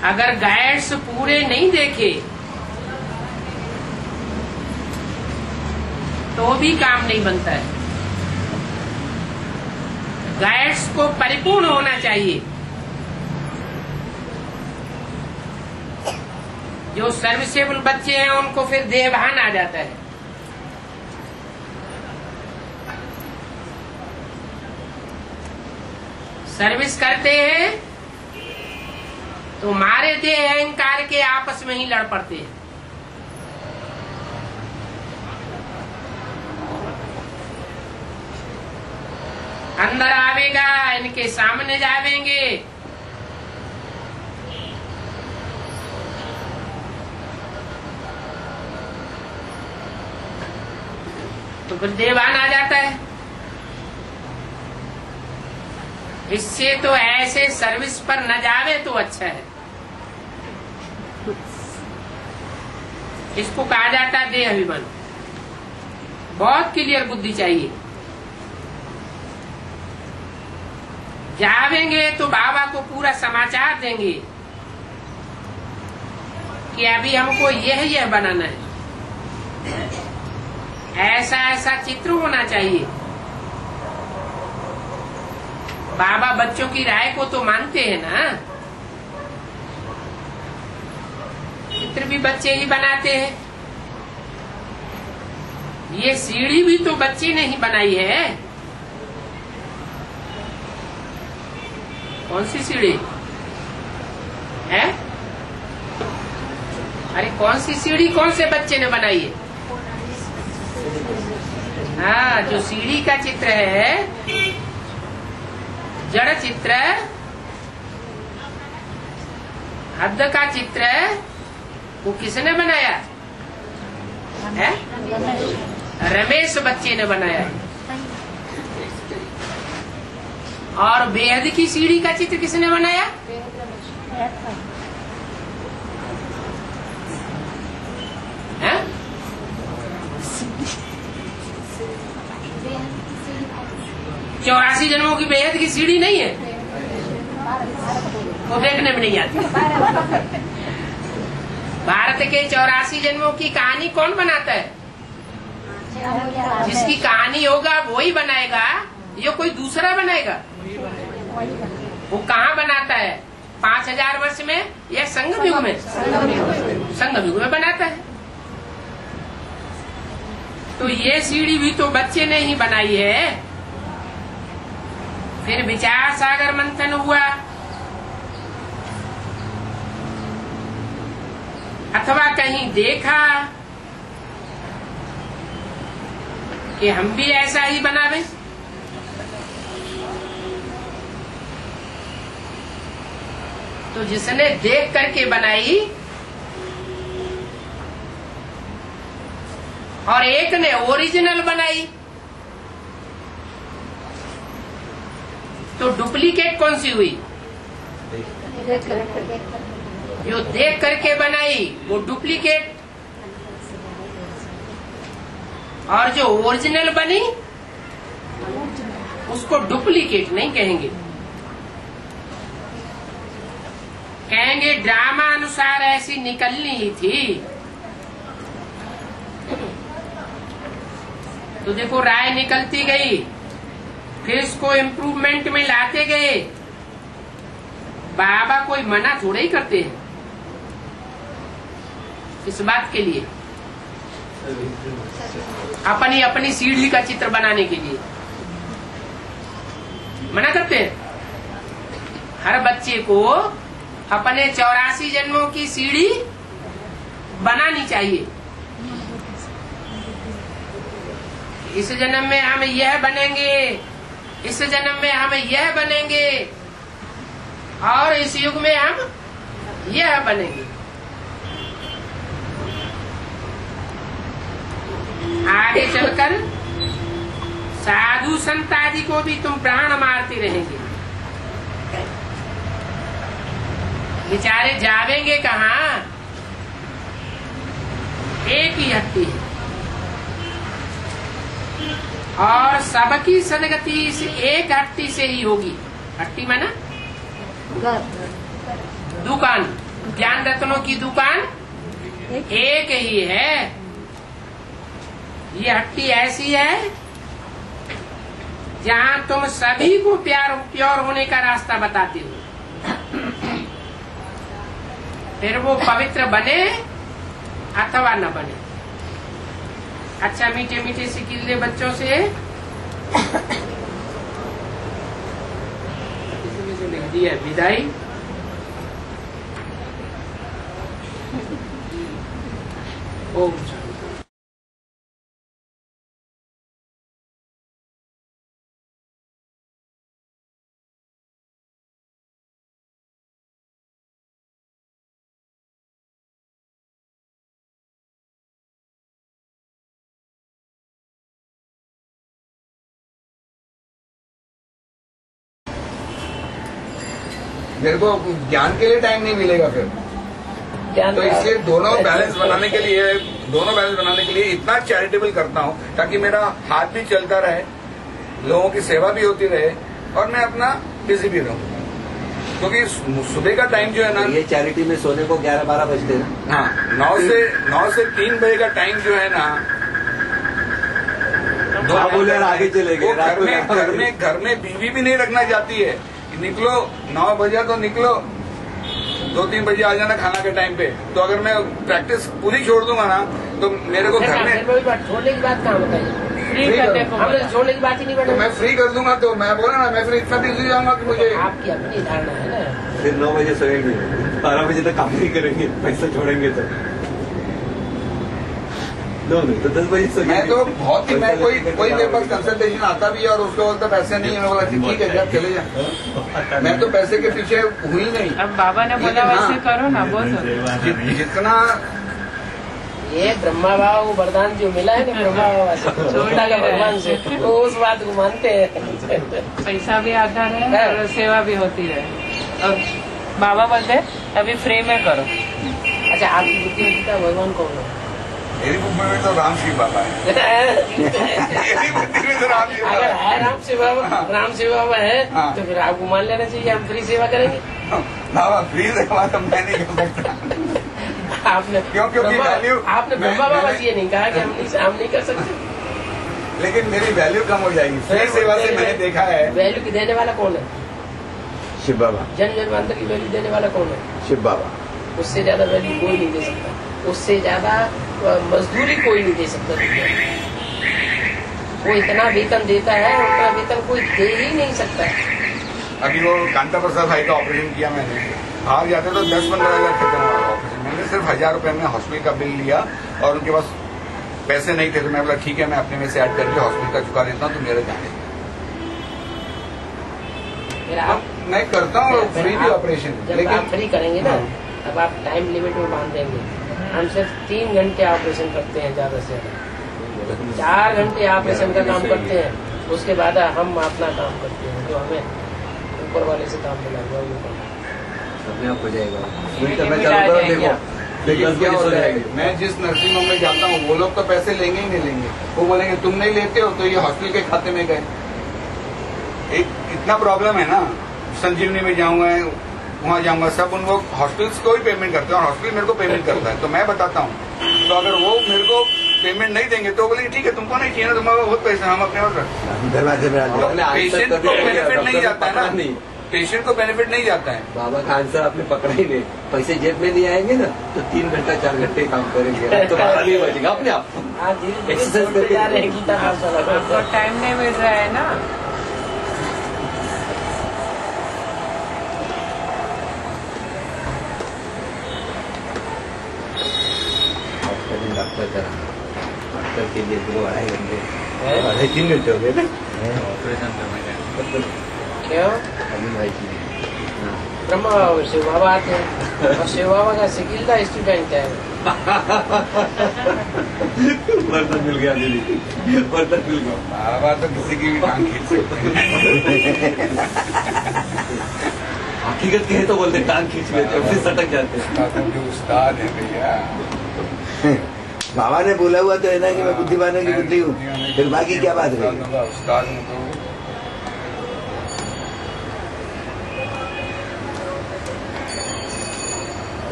अगर गाइड्स पूरे नहीं देखे तो भी काम नहीं बनता है। गाइड्स को परिपूर्ण होना चाहिए। जो सर्विसेबल बच्चे हैं उनको फिर देहभान आ जाता है। सर्विस करते हैं तो मारे देह अहंकार के आपस में ही लड़ पड़ते हैं। अंदर आवेगा, इनके सामने जावेंगे, तो फिर देवान आ जाता है। इससे तो ऐसे सर्विस पर न जावे तो अच्छा है। इसको कहा जाता है देह अभिमान। बहुत क्लियर बुद्धि चाहिए। जावेंगे तो बाबा को पूरा समाचार देंगे कि अभी हमको यह बनाना है, ऐसा ऐसा चित्र होना चाहिए। बाबा बच्चों की राय को तो मानते हैं ना, चित्र भी बच्चे ही बनाते हैं। ये सीढ़ी भी तो बच्चे ने ही बनाई है। कौन सी सीढ़ी है? अरे कौन सी सीढ़ी कौन से बच्चे ने बनाई है? हाँ, जो सीढ़ी का चित्र है, जड़ चित्र, हद का चित्र, वो किसने बनाया है? रमेश बच्चे ने बनाया है। और बेहद की सीढ़ी का चित्र किसने बनाया? है? 84 जन्मों की बेहद की सीढ़ी नहीं है, वो देखने में नहीं आती। भारत के 84 जन्मों की कहानी कौन बनाता है? जिसकी कहानी होगा वो ही बनाएगा, ये कोई दूसरा बनाएगा? वो कहाँ बनाता है? 5000 वर्ष में या संगम युग में? संगम युग में बनाता है। तो ये सीढ़ी भी तो बच्चे ने ही बनाई है। फिर विचार सागर मंथन हुआ, अथवा कहीं देखा कि हम भी ऐसा ही बनावे, तो जिसने देख करके बनाई और एक ने ओरिजिनल बनाई, तो डुप्लीकेट कौन सी हुई? जो देख करके बनाई वो डुप्लीकेट, और जो ओरिजिनल बनी उसको डुप्लीकेट नहीं कहेंगे, कहेंगे ड्रामा अनुसार ऐसी निकलनी ही थी। तो देखो राय निकलती गई, फिर इसको इम्प्रूवमेंट में लाते गए। बाबा कोई मना थोड़ा ही करते हैं इस बात के लिए, अपनी अपनी सीढ़ी का चित्र बनाने के लिए मना करते हैं। हर बच्चे को अपने 84 जन्मों की सीढ़ी बनानी चाहिए। इस जन्म में हम यह बनेंगे, इस जन्म में हम यह बनेंगे, और इस युग में हम यह बनेंगे। आगे चलकर साधु संत आदि को भी तुम प्राण मारते रहेंगे। बेचारे जावेंगे कहाँ? एक ही हट्टी है, और सबकी सदगति इस एक हट्टी से ही होगी। हट्टी माना दुकान, ज्ञान रत्नों की दुकान एक ही है। ये हट्टी ऐसी है जहाँ तुम सभी को प्योर होने का रास्ता बताते हो, फिर वो पवित्र बने अथवा न बने। अच्छा, मीठे मीठे सिकिल्ले बच्चों से लिख दी है विदाई। ओम मेरे को ज्ञान के लिए टाइम नहीं मिलेगा फिर, तो इसलिए दोनों बैलेंस बनाने के लिए इतना चैरिटेबल करता हूँ ताकि मेरा हाथ भी चलता रहे, लोगों की सेवा भी होती रहे, और मैं अपना बिजी भी रहूँ। क्योंकि सुबह का टाइम जो है ना, ये चैरिटी में सोने को 11-12 बजते हैं। हाँ, 9 से 3 बजे का टाइम जो है ना, बोले आगे चले गए। घर में बीवी भी नहीं रखना चाहती है। निकलो 9 बजे तो निकलो, 2-3 बजे आ जाना खाना के टाइम पे। तो अगर मैं प्रैक्टिस पूरी छोड़ दूंगा ना, तो मेरे को घर में छोड़ने की बात कहाँ बताइए? छोड़ने की बात ही नहीं। तो मैं फ्री कर दूंगा, तो मैं बोला ना, मैं फिर इतना बिजी जाऊंगा कि मुझे। आपकी अपनी धारणा है ना। फिर 9 बजे सोएंगे, 12 बजे तक काम नहीं करेंगे, पैसा छोड़ेंगे तो नो तो 10 बजे सो मैं तो बहुत ही, मैं कोई मेरे पास कंसल्टेशन आता भी है और उसको बोलता पैसे नहीं है, मैं बोला ठीक है जब चले जाए, मैं तो पैसे के पीछे हुई नहीं। अब बाबा ने बोला वैसे करो ना, बहुत जितना ये ब्रह्मा बाबा को वरदान जो मिला है ना ब्रह्मा बाबा से, छोटा का भगवान से, तो उस बात को मानते हैं। पैसा भी आता रहे और सेवा भी होती रहे। और बाबा बोलते अभी फ्री में करो। अच्छा, आपकी बुद्धि में जीता भगवान कौन है? मेरी बुद्धि में तो राम शिव बाबा है। मेरी बुद्धि में तो राम शिव बाबा अगर है। है राम शिव बाबा है तो फिर आपको मान लेना चाहिए हम फ्री सेवा करेंगे। बाबा फ्री सेवा तो मैं नहीं कर सकता। आपने क्योंकि वैल्यू आपने ब्रह्मा बाबा से ये नहीं कहा कि हम नहीं कर सकते, लेकिन मेरी वैल्यू कम हो जाएगी। फ्री सेवा से मैंने देखा है। वैल्यू की देने वाला कौन है? शिव बाबा। जन्म जन्मांतर की वैल्यू देने वाला कौन है? शिव बाबा। उससे ज्यादा वैल्यू कोई नहीं दे सकता, उससे ज्यादा मजदूरी कोई नहीं दे सकता दुनिया में। वो इतना वेतन देता है, उतना वेतन कोई दे ही नहीं सकता। अभी वो कांता प्रसाद भाई का ऑपरेशन किया मैंने, बाहर जाते तो 10-15 हजार खत्म हुआ ऑपरेशन। मैंने सिर्फ 1000 रुपए में हॉस्पिटल का बिल लिया और उनके पास पैसे नहीं थे, तो मैं बोला ठीक है मैं अपने में से ऐड करके हॉस्पिटल का चुका देता हूँ, तो मेरे जाने। मैं करता हूँ फ्री भी ऑपरेशन, जब आप फ्री करेंगे ना तब आप टाइम लिमिट में बांध देंगे। हम सिर्फ 3 घंटे ऑपरेशन करते हैं, ज्यादा से ज्यादा 4 घंटे ऑपरेशन का काम करते हैं, उसके बाद हम अपना काम करते हैं जो हमें ऊपर वाले से काम मिला हुआ है। अपने आप हो जाएगा। मैं जिस नर्सिंग होम में जाता हूँ वो लोग तो पैसे लेंगे ही नहीं लेंगे, वो बोलेंगे तुम नहीं लेते हो तो ये हॉस्पिटल के खाते में गए। एक इतना प्रॉब्लम है ना, संजीवनी में जाऊंगा वहाँ जाऊंगा, सब उन लोग हॉस्पिटल्स को ही पेमेंट करते हैं और हॉस्पिटल मेरे को पेमेंट करता है। तो मैं बताता हूँ, तो अगर वो मेरे को पेमेंट नहीं देंगे तो बोलेंगे ठीक है तुमको नहीं चाहिए ना, तुम्हारा बहुत पैसा हम अपने पास रखते हैं। दरवाजे में पेशेंट को बेनिफिट नहीं जाता है ना, पेशेंट को बेनिफिट नहीं जाता है। बाबा का आंसर आपने पकड़ा ही नहीं। पैसे जेब में नहीं आएंगे ना तो 3 घंटा 4 घंटे काम करेंगे, तो बाहर नहीं बचेगा अपने आप। एक्सरसाइज करके आपको टाइम नहीं मिल रहा है ना। डॉक्टर के लिए 2-2.5 घंटे 2.5-3 घंटे हो गए ना ऑपरेशन करने का। क्यों? अमीन भाई की ब्रह्मा बाबा शिव बाबा आते हैं और शिव बाबा का सिकिल्दा स्टूडेंट है। बर्तन मिल गया दीदी, बर्तन मिल गया। बाबा तो किसी की भी टांग खींच सकते हैं। हकीकत कहे तो बोलते टांग खींच लेते फिर सटक जाते हैं। उस्ताद है भैया। बाबा ने बोला हुआ तो है ना कि मैं बुद्धिमान की बुद्धि हूँ, फिर बाकी क्या बात है? उस्ताद हूँ तो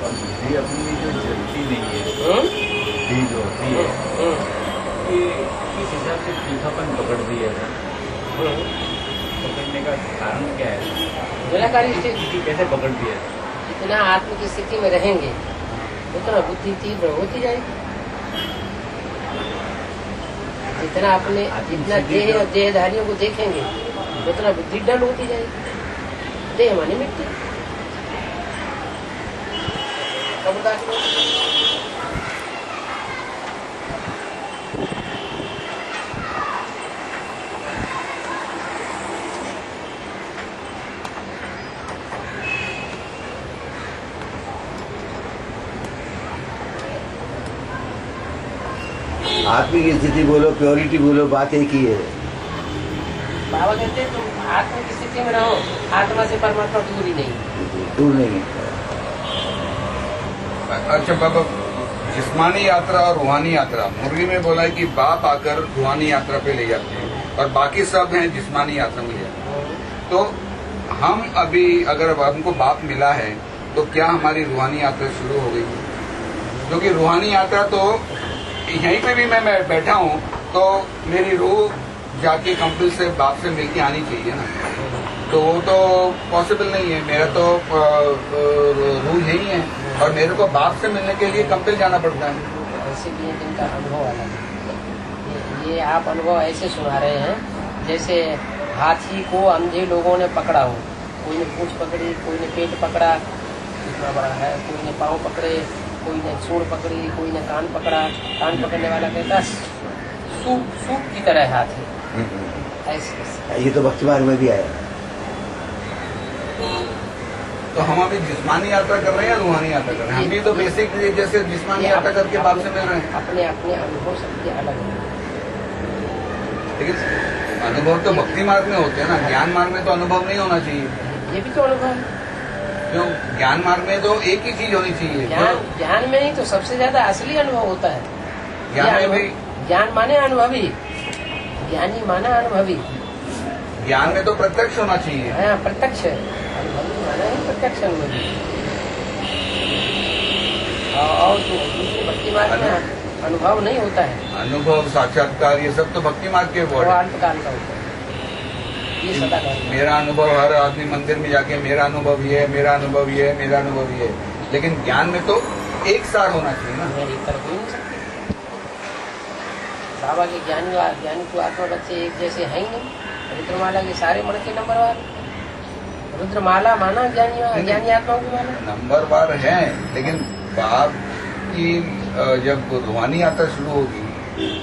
बुद्धि अपनी जो चलती नहीं है, बुद्धि जो होती है कि किस हिसाब से तीखापन पकड़ दिया है, पकड़ने का कारण क्या है? निराकारी स्थिति कैसे पकड़ दिया? जितना आत्म की स्थिति में रहेंगे उतना बुद्धि तीव्र होती जाएगी। जितना अपने जितना देह और देहधारियों को देखेंगे उतना बुद्धि डल होती जाएगी। देह माने मिट्टी। आत्मिक स्थिति बोलो, प्योरिटी बोलो, बात एक ही है। बाबा कहते हैं तुम आत्मा की स्थिति में रहो, आत्मा से परमात्मा दूर ही नहीं, दूर नहीं। अच्छा बाबा, जिस्मानी यात्रा और रूहानी यात्रा, मुरली में बोला है कि बाप आकर रूहानी यात्रा पे ले जाते हैं और बाकी सब हैं जिस्मानी यात्रा में ले जाते हैं। तो हम अभी अगर हमको बाप मिला है तो क्या हमारी रूहानी यात्रा शुरू हो गई? क्योंकि रूहानी यात्रा तो यहीं पे भी मैं बैठा हूँ तो मेरी रूह जाके कंपनी से बाप से मिलके आनी चाहिए ना, तो वो तो पॉसिबल नहीं है। मेरा तो रूह यही है और मेरे को बाप से मिलने के लिए कंपनी जाना पड़ता है। ऐसे भी इनका अनुभव अलग है। ये आप अनुभव ऐसे सुना रहे हैं जैसे हाथी को अंधे लोगों ने पकड़ा हो, कोई ने पूंछ पकड़ी, कोई ने पेट पकड़ा, इतना बड़ा है, कोई ने पाँव पकड़े, कोई ने सूंड पकड़ी, कोई ने कान पकड़ा। कान पकड़ने वाला कहता सूप की तरह हाथ है, ऐसे। ये तो भक्ति मार्ग में भी आया। तो हम अभी जिस्मानी यात्रा कर रहे हैं या रूहानी यात्रा कर रहे हैं? हम भी तो बेसिक जैसे जिस्मानी यात्रा करके बाप से मिल रहे हैं। अपने अपने अनुभव सबके अलग है। लेकिन अनुभव तो भक्ति मार्ग में होते हैं ना, ज्ञान मार्ग में तो अनुभव नहीं होना चाहिए। ये भी तो अनुभव है। क्यों? ज्ञान मार्ग में तो एक ही चीज होनी चाहिए। ज्ञान में नहीं तो सबसे ज्यादा असली अनुभव होता है। ज्ञान में भी ज्ञान माने अनुभवी, ज्ञानी माना अनुभवी। ज्ञान में तो प्रत्यक्ष होना चाहिए। हाँ, प्रत्यक्ष है। अनुभवी माना है प्रत्यक्ष अनुभवी। और दूसरे भक्ति मार्ग में अनुभव नहीं होता है। अनुभव, साक्षात्कार, ये सब तो भक्ति मार्ग के वर्ड है। अल्पकाल का होता है। ये सदा का मेरा अनुभव, हर आदमी मंदिर में जाके मेरा अनुभव ये है, मेरा अनुभव ये है, मेरा अनुभव ये है। लेकिन ज्ञान में तो एक सार होना चाहिए ना। एक तरफ हो नहीं सकती। बाबा के ज्ञानी तो आत्मा बच्चे एक जैसे हैं ही नहीं। रुद्रमाला के सारे मण के नंबरवार। रुद्रमाला माना ज्ञानी आत्माओं की माला नंबरवार है। लेकिन बाप की जब रूहानी यात्रा शुरू होगी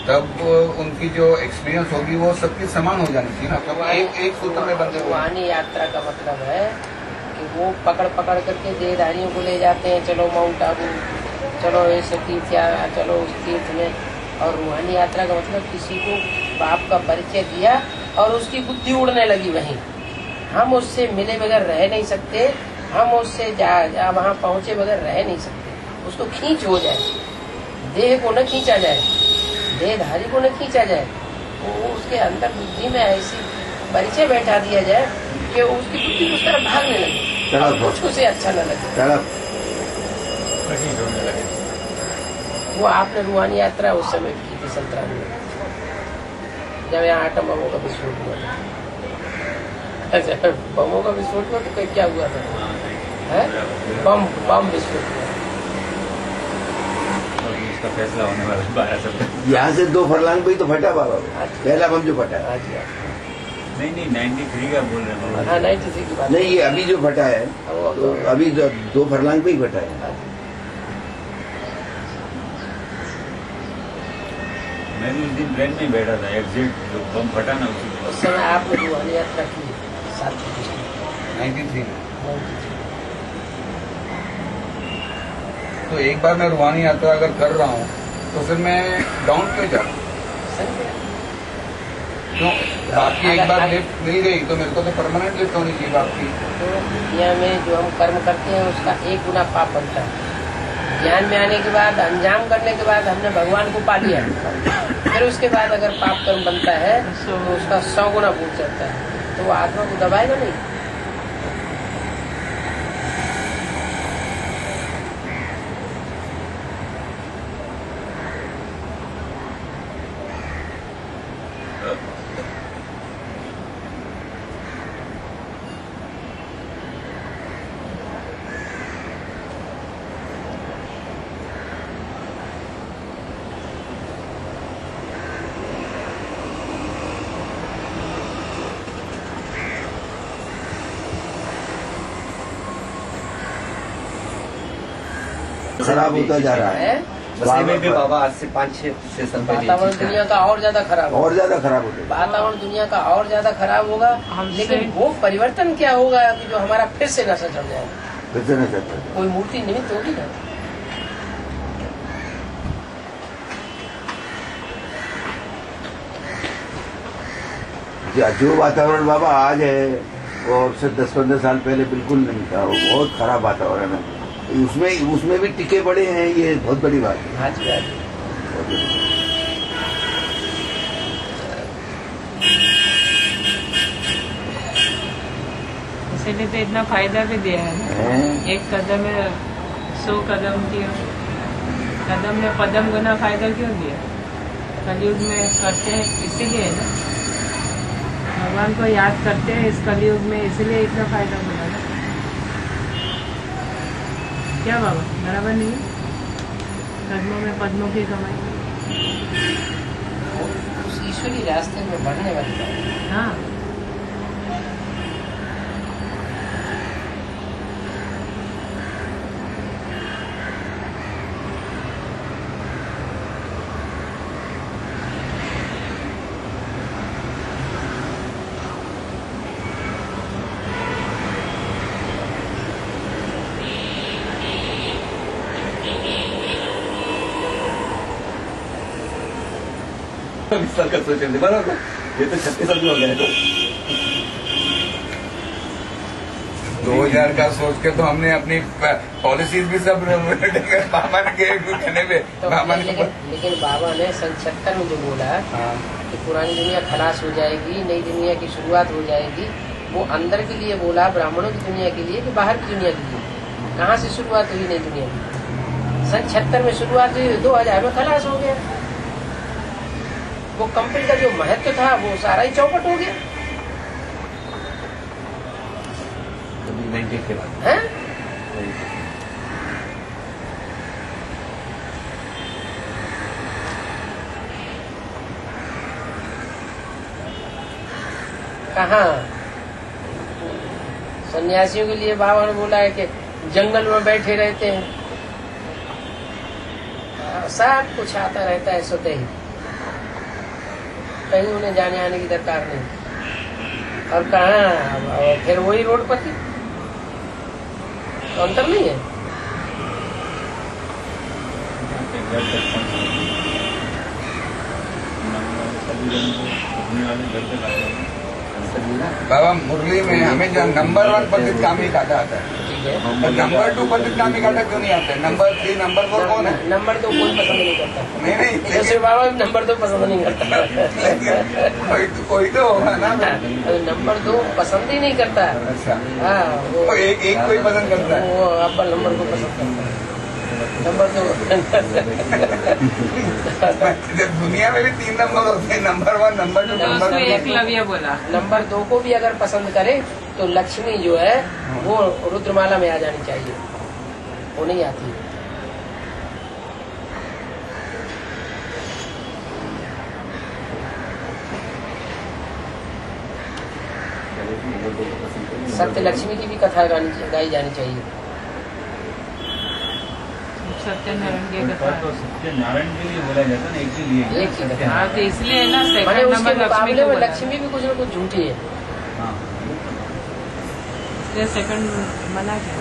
तब उनकी जो एक्सपीरियंस होगी वो सबकी समान हो जानी चाहिए ना। तो एक सूत्र में बंधे हुए। रूहानी यात्रा का मतलब है कि वो पकड़ करके देहधारियों को ले जाते हैं, चलो माउंट आबू, चलो ऐसे तीर्थ, चलो उस तीर्थ में। और रूहानी यात्रा का मतलब किसी को बाप का परिचय दिया और उसकी बुद्धि उड़ने लगी वहीं। हम उससे मिले बगैर रह नहीं सकते, हम उससे वहाँ पहुँचे बगैर रह नहीं सकते। उसको खींच हो जाए, देह को न खींचा जाए, देहधारी को न खींचा जाए, वो उसके अंदर बुद्धि में ऐसी परिचय बैठा दिया जाए कि उसकी बुद्धि उस तरफ भागने लगे और कुछ उसे अच्छा न लगे। वो आपने रूहानी यात्रा उस समय की थी संतराम में, जब यहाँ आटम बमों का विस्फोट हुआ था। अच्छा, बमों का विस्फोट हुआ तो क्या हुआ था? बम विस्फोट हुआ। उसका फैसला होने वाला 12 सितंबर। यहाँ से 2 फरलांग पे ही तो फटा बाबा, पहला बम जो फटा। नहीं 93 का बोल रहे हैं। हाँ, 93 की बात नहीं, ये अभी जो फटा है तो अभी 2 फरलांग पे ही फटा है। मैं उस दिन ट्रेन में बैठा था, एग्जिट जो बम फटा ना उस समय आपने रूहानी यात्रा की 93 तो एक बार मैं रूहानी यात्रा अगर कर रहा हूँ तो फिर मैं डाउन क्यों जा रहा हूँ? क्यों? बाकी एक बार लिफ्ट मिल गई तो मेरे को तो परमानेंट लिफ्ट होनी चाहिए बाकी। तो दुनिया में जो हम कर्म करते हैं उसका 1 गुना पाप बनता है। ज्ञान में आने के बाद, अंजाम करने के बाद हमने भगवान को पा लिया, फिर उसके बाद अगर पाप कर्म बनता है तो उसका 100 गुना भूल जाता है। तो वो आत्मा को दबाएगा नहीं। खराब होता जा रहा है। बस्ती में भी बाबा आज से 5-6 सेशन पहले वातावरण दुनिया का और ज्यादा खराब होगा। और ज्यादा खराब होता है। वातावरण दुनिया का और ज्यादा खराब होगा। लेकिन वो परिवर्तन क्या होगा कि जो हमारा फिर से नशा चढ़ जाएगा। फिर से नशा चढ़ कोई मूर्ति निमित्त होगी ना। जो वातावरण बाबा आज है वो अब 10-15 साल पहले बिल्कुल नहीं था। वो बहुत खराब वातावरण है। उसमें भी टिके पड़े हैं, ये बहुत बड़ी बात है। आज की आज इसीलिए तो इतना फायदा भी दिया है। एक कदम में 100 कदम दिया। कदम में पदम गुना फायदा क्यों दिया? कलयुग में करते हैं इसीलिए ना, भगवान को याद करते हैं इस कलयुग में, इसलिए इतना फायदा मिला ना। क्या बाबा बराबर नहीं है? कदमों में पद्मों की कमाई। उस ईश्वरी रास्ते में बढ़ने वाली बात है। हाँ, 20 साल का सोच रहे बराबर, ये तो 36 साल में हो गया है। 2000 का सोच के तो हमने अपनी पॉलिसीज भी सब बाबा ने कहने पे तो बाबा ने लेकिन बाबा ने सन 76 में जो बोला कि पुरानी दुनिया खलास हो जाएगी, नई दुनिया की शुरुआत हो जाएगी, वो अंदर के लिए बोला, ब्राह्मणों की दुनिया के लिए कि बाहर की दुनिया के लिए? कहाँ से शुरुआत हुई नई दुनिया की? सन 76 में शुरुआत हुई, 2000 में खलास हो गया। वो कंपनी का जो महत्व था वो सारा ही चौपट हो गया 90 के बाद है। कहाँ सन्यासियों के लिए बाबा ने बोला है कि जंगल में बैठे रहते हैं, सब कुछ आता रहता है स्वतः ही, कहीं उन्हें जाने आने की दरकार नहीं। और कहाँ फिर वही रोडपति, अंतर नहीं है। बाबा मुरली में हमें जो नंबर 1 पंडित कामी काटा आता है, ठीक है, तो नंबर 2 पंडित कामी काटा क्यों नहीं आता है? नंबर 3 नंबर 4 कौन है? नंबर 2 कोई पसंद नहीं करता। नहीं जैसे बाबा भी नंबर 2 पसंद नहीं करता। कोई तो होगा ना। नंबर 2 पसंद ही नहीं करता। अच्छा, हाँ, वो एक कोई पसंद करता है। वो अव्वल नंबर को पसंद करता है, नंबर 2। दुनिया में भी 3 नंबर होते हैं, नंबर 1 नंबर 2 तो नंबर उसमें एकलव्य बोला। नंबर 2 को भी अगर पसंद करे तो लक्ष्मी जो है वो रुद्रमाला में आ जानी चाहिए, वो नहीं आती। सत्य लक्ष्मी की भी कथा गाई जानी चाहिए। सत्यनारायण की उनका कथा तो सत्यनारायण के लिए बोला जाता है ना, एक के लिए एक ही कथा। हाँ, तो इसलिए ना मैंने सेकंड उसके नंबर लक्ष्मी मुकाबले को में बोला। लक्ष्मी भी कुछ न कुछ झूठी है। हाँ। इसलिए सेकंड मना किया।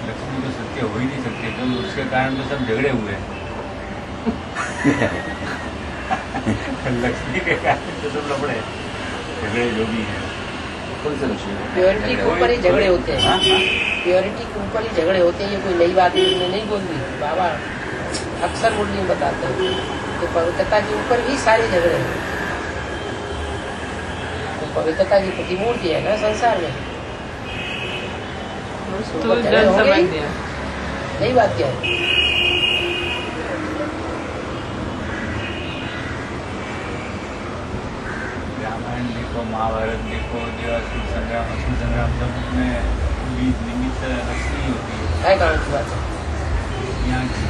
लक्ष्मी तो सत्य हो ही नहीं सकते, तो उसके कारण तो सब झगड़े हुए हैं। लक्ष्मी के कारण तो सब लफड़े झगड़े जो भी हैं। कौन से लक्ष्मी है? प्योरिटी के ऊपर ही झगड़े होते हैं, प्योरिटी के ऊपर ही झगड़े होते हैं। ये कोई नई बात उन्होंने नहीं बोल दी, बाबा अक्सर मुरली में बताते हैं कि पवित्रता के ऊपर ही सारे झगड़े हैं। तो पवित्रता की प्रतिमूर्ति है ना संसार में, तो जन समझ दिया। नई बात क्या है? रामायण देखो, महाभारत देखो, देवासुर संग्राम, असुर संग्राम, सब में बीज निमित्त लक्ष्मी होती है कहाँ की बात है? है यहाँ की।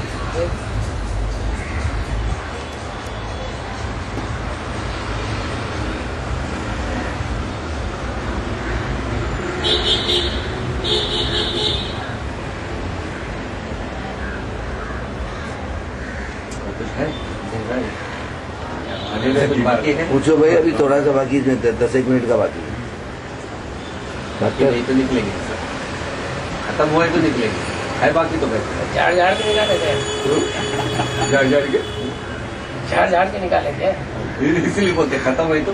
कुछ है? अभी कुछ बाकी है? पूछो भाई, अभी थोड़ा सा बाकी है, 10-1 मिनट का बाकी है। बाकी नहीं तो निकलेंगे, खत्म हुआ है तो निकलेंगे, है बाकी तो कैसे झाड़ झाड़ के निकाले थे, झाड़ झाड़ के झाड़ झाड़ के निकाले थे। इसीलिए बोलते खत्म हुई तो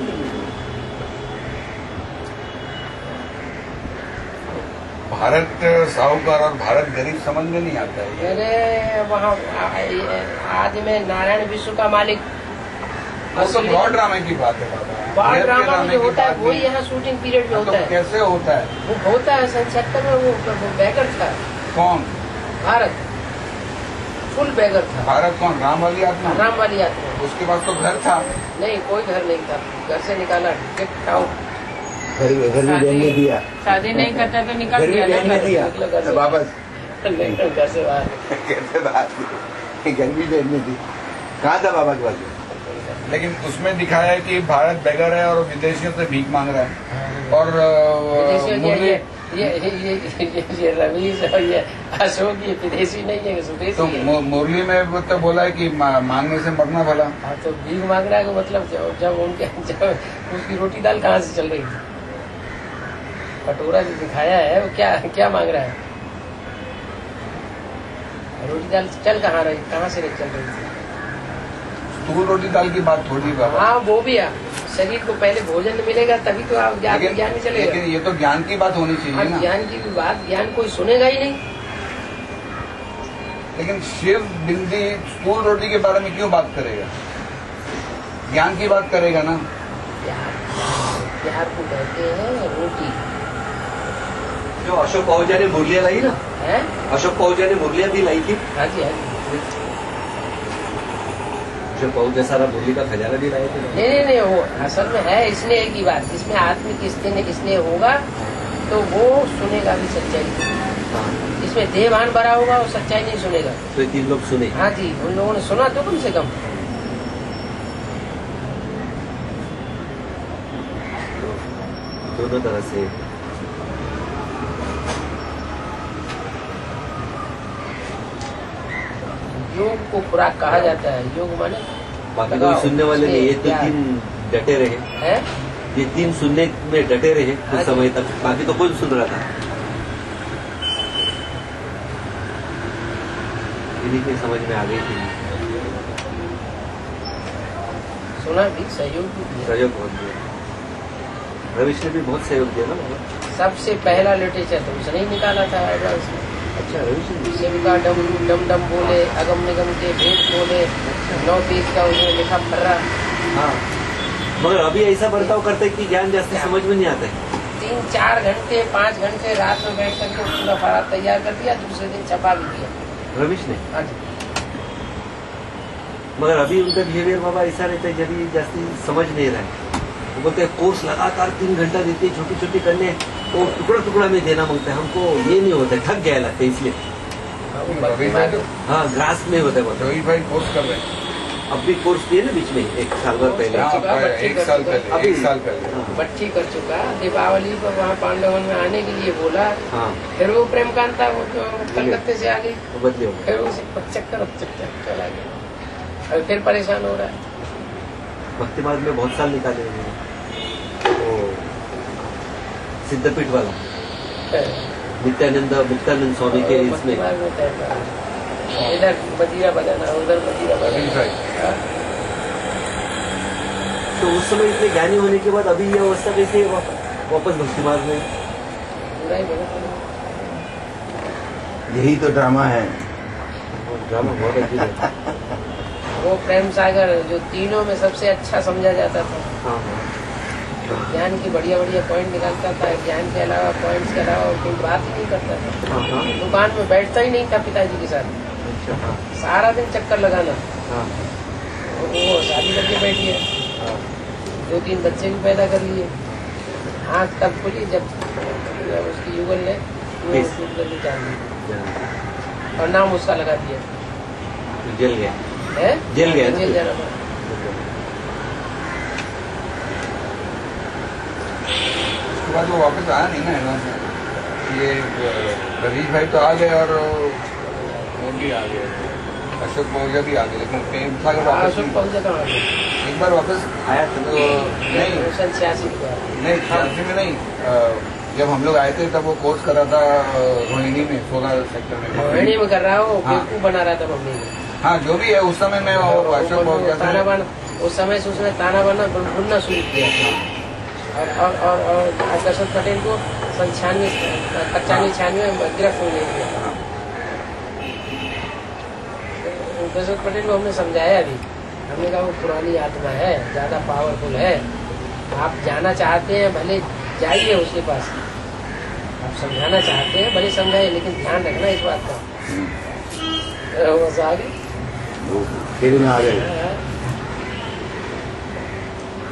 भारत साहूकार और भारत गरीब समझ में नहीं आता है। मेरे वहाँ आदि में नारायण विश्व का मालिक वो तो बहुत ड्रामे की बात है बाबा। बाल ये ड्रामा ड्रामे में जो की होता है बात वही नहीं। यहाँ शूटिंग पीरियड में तो होता है। कैसे होता है? वो होता है सन 76 में वो बैगर था, कौन भारत फुल बैगर था। भारत कौन? राम वाली आत्मा? राम वाली आत्मा। उसके पास तो घर था। नहीं, कोई घर नहीं था, घर से निकाला, गेट आउट। घर भी रहने दिया, शादी नहीं करता तो निकल घर भी गया रहने ना। दिया निकलो घर से। वापस। नहीं, घर से बाहर। कैसे बात? घर भी रहने दी। कहाँ था बाबा के पास? लेकिन उसमें दिखाया है कि भारत बेगर है और विदेशियों से भीख मांग रहा है। और विदेशी मुरली ये रवीश और ये अशोक ये विदेशी नहीं है, स्वदेशी तो है। मुरली में वो तो बोला है कि मांगने से मरना भला। हाँ, तो भीख मांग रहा है का मतलब जब उसकी रोटी दाल कहाँ से चल रही थी? कटोरा जो दिखाया है वो क्या क्या मांग रहा है? रोटी दाल चल कहाँ रही, कहाँ से चल रही थी? स्थूल रोटी दाल की बात थोड़ी बाबा। हाँ वो भी है, शरीर को पहले भोजन मिलेगा तभी तो आप ज्ञान नहीं चलेगा। लेकिन ये तो ज्ञान की बात होनी चाहिए ना। ज्ञान की भी बात, ज्ञान कोई सुनेगा ही नहीं। लेकिन शिव बिंदी स्थूल रोटी के बारे में क्यों बात करेगा? ज्ञान की बात करेगा ना। प्यार को कहते हैं रोटी। जो अशोक आहूजा ने मुरलिया लाई ना, है अशोक आहूजा ने मुरलिया भी लाई थी। हाँ जी, हाँ जी। अशोक आहूजा सारा मुरली का खजाना भी लाए थे। नहीं, वो असल में है स्नेह की बात, जिसमें आत्मिक स्नेह होगा तो वो सुनेगा भी सच्चाई। इसमें देहभान भरा होगा वो सच्चाई नहीं सुनेगा। तो 3 लोग सुने। हाँ जी, उन लोगों ने सुना तो कम से कम। दोनों तरह से योग को खुराक कहा जाता है। योग माने बाकी कोई सुनने वाले नहीं, ये तो 3 डटे रहे हैं। ये 3 सुनने में डटे रहे कुछ समय तक, बाकी तो कौन सुन रहा था? इन्हीं की समझ में आ गई थी। सुना भी, सहयोग भी दिया। सहयोग बहुत दिया, रविश ने भी बहुत सहयोग दिया ना। सबसे पहला लिटरेचर तो उसने ही निकाला था एडवांस में। अच्छा, रविश ने शिव का डम डम बोले, अगम निगम के भेद बोले, 9 पेज का उसने लिखा फर्रा। हाँ, मगर अभी ऐसा बर्ताव करते हैं कि ज्ञान जास्ती समझ में नहीं आता है। 3-4 घंटे 5 घंटे रात में बैठ करके पूरा फर्रा तैयार कर दिया, दूसरे दिन छपा भी दिया रविश ने। हाँ जी। मगर अभी उनका बिहेवियर बाबा ऐसा रहता है जब ये जास्ती समझ नहीं रहा है। वो बोलते हैं कोर्स लगातार 3 घंटा देते हैं, छोटी छोटी करने वो टुकड़ा टुकड़ा में देना मांगता है। हमको ये नहीं होता है, थक गया लगता है इसलिए। हाँ, ग्रास में होता है। रवि भाई कोर्स कर रहे हैं। अब भी कोर्स दिए ना बीच में 1 साल भर पहले। एक साल पहले बच्ची कर चुका। दीपावली पर वहाँ पांडवन में आने के लिए बोला। हाँ, फिर वो प्रेमकांता वो कलकत्ते से आ गई, वो बदले हो गए। फिर उसे चक्कर चला गया और फिर परेशान हो रहा है। भक्ति मार्ग में बहुत साल निकाले उन्होंने। वो सिद्धपीठ वाला मुक्तानंद स्वामी के इसमें इधर मजीरा बजाना, उधर मजीरा बजाना। तो उस समय इतने ज्ञानी होने के बाद अभी ये अवस्था कैसे वापस भक्ति मार्ग में? पूरा ही बजा। यही तो ड्रामा है। ड्रामा बहुत अजीब है। वो प्रेम सागर जो तीनों में सबसे अच्छा समझा जाता था। हाँ, ज्ञान की बढ़िया बढ़िया पॉइंट निकालता था, ज्ञान के अलावा पॉइंट्स के अलावा कोई बात ही नहीं करता था। हाँ, दुकान में बैठता ही नहीं था पिताजी के साथ। अच्छा, हाँ, सारा दिन चक्कर लगाना। हाँ, वो शादी करके बैठ गया, 2-3 बच्चे भी पैदा कर लिए। आँख तब खुली जब उसकी युगल ने जान दी और नाम उसका लगा दिया। जल गया है जेल गया ना? जेल जाना पड़ा। उसके बाद वो वापस आया नहीं ना एडवांस में। ये रवीश भाई तो आ गए और वो भी आ गए, अशोक पहुंचा भी आ गए, लेकिन प्रेम सागर वापस अशोक पहुंचा कहाँ गया? एक बार वापस आया था तो नहीं 86 नहीं 86 में नहीं, जब हम लोग आए थे तब वो कोर्स कर रहा था रोहिणी में, 16 सेक्टर में। रोहिणी में कर रहा हो, हाँ। बेवकूफ बना रहा था मम्मी को। हाँ, जो भी है उस समय मैं और अशोक पहुंचा ताना था। बाना उस समय से उसने ताना बाना बुनना शुरू किया और दशरथ पटेल को 95 में गिरफ्त हो गई। दशरथ पटेल को हमने समझाया भी, हमने कहा वो पुरानी आत्मा है, ज्यादा पावरफुल है, आप जाना चाहते हैं भले जाइए उसके पास, आप समझाना चाहते हैं भले समझाइए, लेकिन ध्यान रखना इस बात का। बस आ गई खेल में आ गए।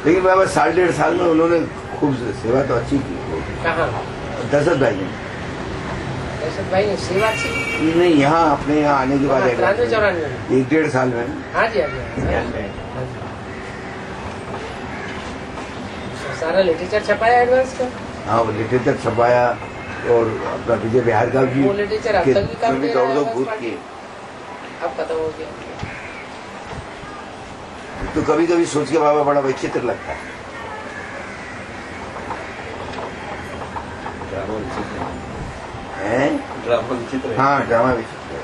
लेकिन बाबा 1.5 साल में उन्होंने खूब सेवा तो अच्छी की। कहाँ? दशरथ भाई ने। दशरथ भाई ने सेवा अच्छी नहीं, यहाँ अपने यहाँ आने के बाद 93-94 में। 1-1.5 साल में। हाँ जी, हाँ जी, हाँ जी। सारा लिटरेचर छपाया एडवांस का। हाँ, वो लिटरेचर छपाया और अपना विजय बिहार का भी वो लिटरेचर अब तक भी काम दे रहा है, दौड़ भूत किए। अब खत्म हो गया। तो कभी कभी सोच के बाबा बड़ा विचित्र लगता है। ड्रामा विचित्र हैं? ड्रामा विचित्र है। हाँ, ड्रामा विचित्र है।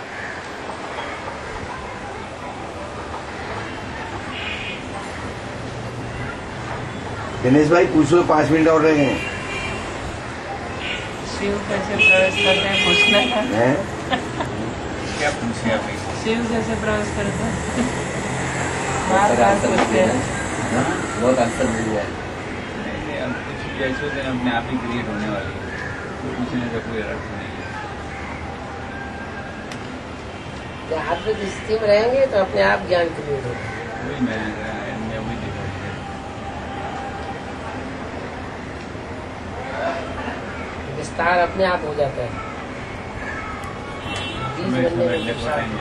दिनेश भाई पूछ लो, 5 मिनट और रहे हैं। शिव कैसे प्रवेश करते हैं पूछना है। क्या पूछे अभी? शिव कैसे प्रवेश करते हैं बार-बार पूछते हैं। बहुत आंसर मिल गया। नहीं, अब कुछ जैसे दिन अपने आप ही क्रिएट होने वाली है, तो पूछने का कोई अर्थ नहीं है। आत्मिक स्थिति में रहेंगे तो अपने आप ज्ञान क्रिएट होगा। वही मैं वही देखा है। विस्तार अपने आप हो जाता है। बीज समय बनने समय में लेफ्ट विस्तार। टाइम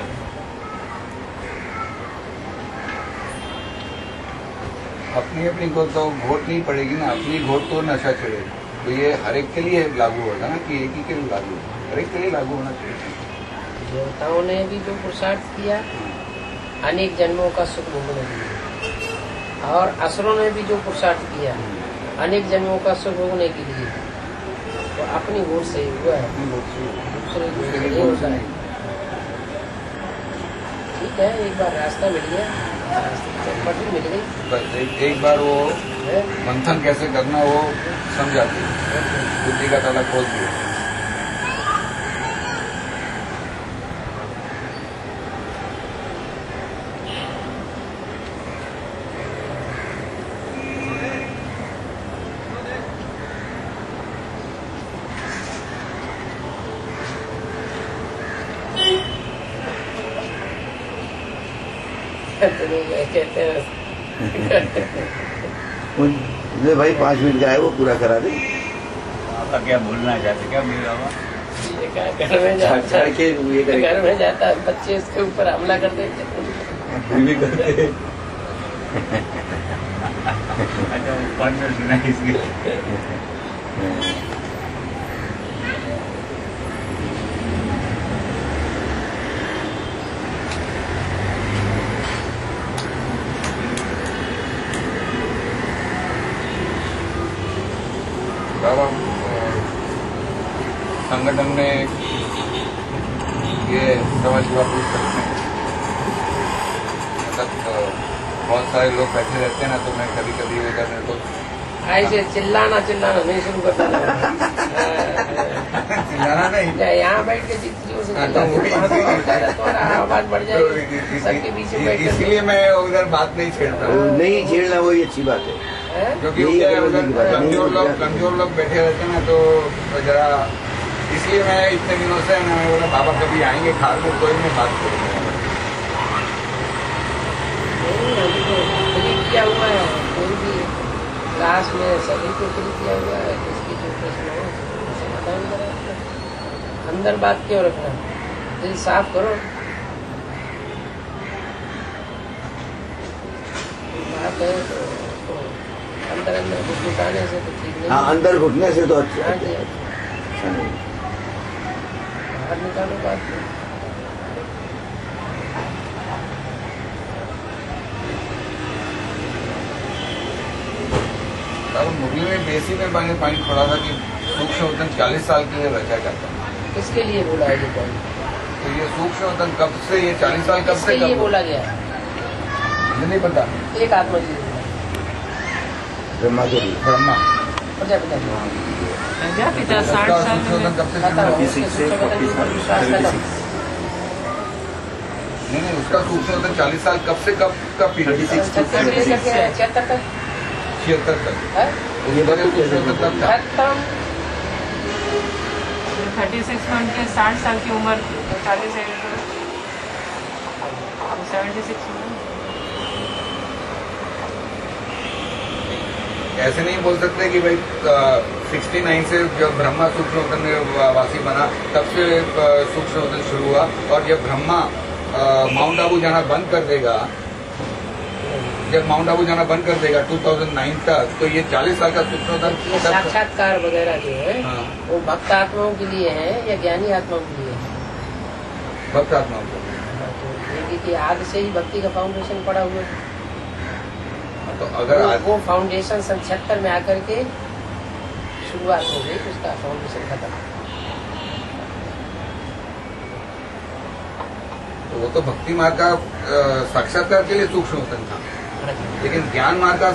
अपनी अपनी को तो घोट नहीं पड़ेगी ना, अपनी घोट तो नशा चढ़ेगा। तो ये हर एक के लिए लागू होगा ना, कि एक ही के लिए लागू होगा, हर एक के लिए लागू होना चाहिए। देवताओं ने भी जो पुरुषार्थ किया अनेक जन्मों का सुख भोगने के लिए, और असुरों ने भी जो पुरुषार्थ किया अनेक जन्मों का सुख भोगने के लिए, तो अपनी घोट से ही हुआ है, दूसरे घोट से नहीं होता है। ठीक है, एक बार रास्ता मिल गया, चटपटी मिल गई, बस एक बार वो है? मंथन कैसे करना वो समझाती है, बुद्धि का ताला खोल दिया। कहते हैं ले भाई 5 मिनट का है, वो पूरा करा दे। आपका क्या बोलना चाहते, क्या मेरा हुआ? ये क्या घर में जाता है, घर में जाता है, बच्चे इसके ऊपर हमला कर देते हैं। अच्छा, वो 5 मिनट सुना इसके। बाबा संगठन में ये समझ हुआ पूछ सकते हैं, मतलब बहुत सारे लोग बैठे रहते हैं ना, तो मैं कभी कभी वो करने को ऐसे चिल्लाना नहीं शुरू करता चिल्लाना नहीं, यहाँ बैठ के जितनी जोर से चिल्लाते तो आवाज बढ़ जाएगी सबके बीच में बैठ के। इसलिए मैं उधर बात नहीं छेड़ता हूँ, नहीं छेड़ना वही अच्छी बात है। क्योंकि यही उधर अगर की बात है। कमजोर लोग बैठे रहते हैं ना, तो जरा इसलिए मैं इतने दिनों से ना, मैं बोला बाबा कभी आएंगे खार में, कोई मैं बात करूँगा। किया हुआ है कोई भी क्लास में, सभी को फ्री किया हुआ है, किसकी जो प्रश्न हो समाधान करा। अंदर बात क्यों रखना, दिल साफ करो। बात है तो अंदर घुटाने से तो ठीक नहीं। हाँ, अंदर घुटने से तो अच्छा हाँ जी, अच्छा नहीं। बाहर निकालो बात को। मुरली में बेसी में मैंने पॉइंट छोड़ा था कि सूक्ष्म वतन 40 साल के लिए रचा जाता है। किसके लिए बोला है ये पॉइंट? तो ये सूक्ष्म वतन कब से, ये 40 साल कब से किसके लिए बोला गया? मुझे नहीं पता। एक आत्मा जी ब्रह्मा के लिए। ब्रह्मा प्रजापिता प्रजापिता 60 साल सूक्ष्म वतन में कब से खत्म हो, 36 उसके सूक्ष्म वतन के ऊपर विश्वास खत्म। नहीं, उसका सूक्ष्म वतन 40 साल कब से कब का पीरियड? 76 से लेकर के 76 तक 76 तक। है? ये बड़े सूक्ष्म वतन तब था। खत्म। 36 में उनके 60 साल की उम्र थी, तो 40 है तो 76 में। ऐसे नहीं बोल सकते कि भाई 69 से जब ब्रह्मा सूक्ष्म वतन में वासी बना तब से सूक्ष्म वतन शुरू हुआ, और जब ब्रह्मा माउंट आबू जाना बंद कर देगा, जब माउंट आबू जाना बंद कर देगा 2009 तक, तो ये 40 साल का सूक्ष्म वतन ये साक्षात्कार वगैरह जो है हाँ। वो भक्त आत्माओं के लिए है या ज्ञानी आत्माओं के लिए है? भक्त आत्माओं को। क्योंकि आग से ही भक्ति का फाउंडेशन पड़ा हुआ है। तो अगर आज वो फाउंडेशन 76 में आकर के शुरुआत हो गई, उसका फाउंडेशन खत्म। तो वो तो भक्ति मार्ग का साक्षात्कार के लिए सूक्ष्म वतन था। हाँ जी। लेकिन ज्ञान मार्ग का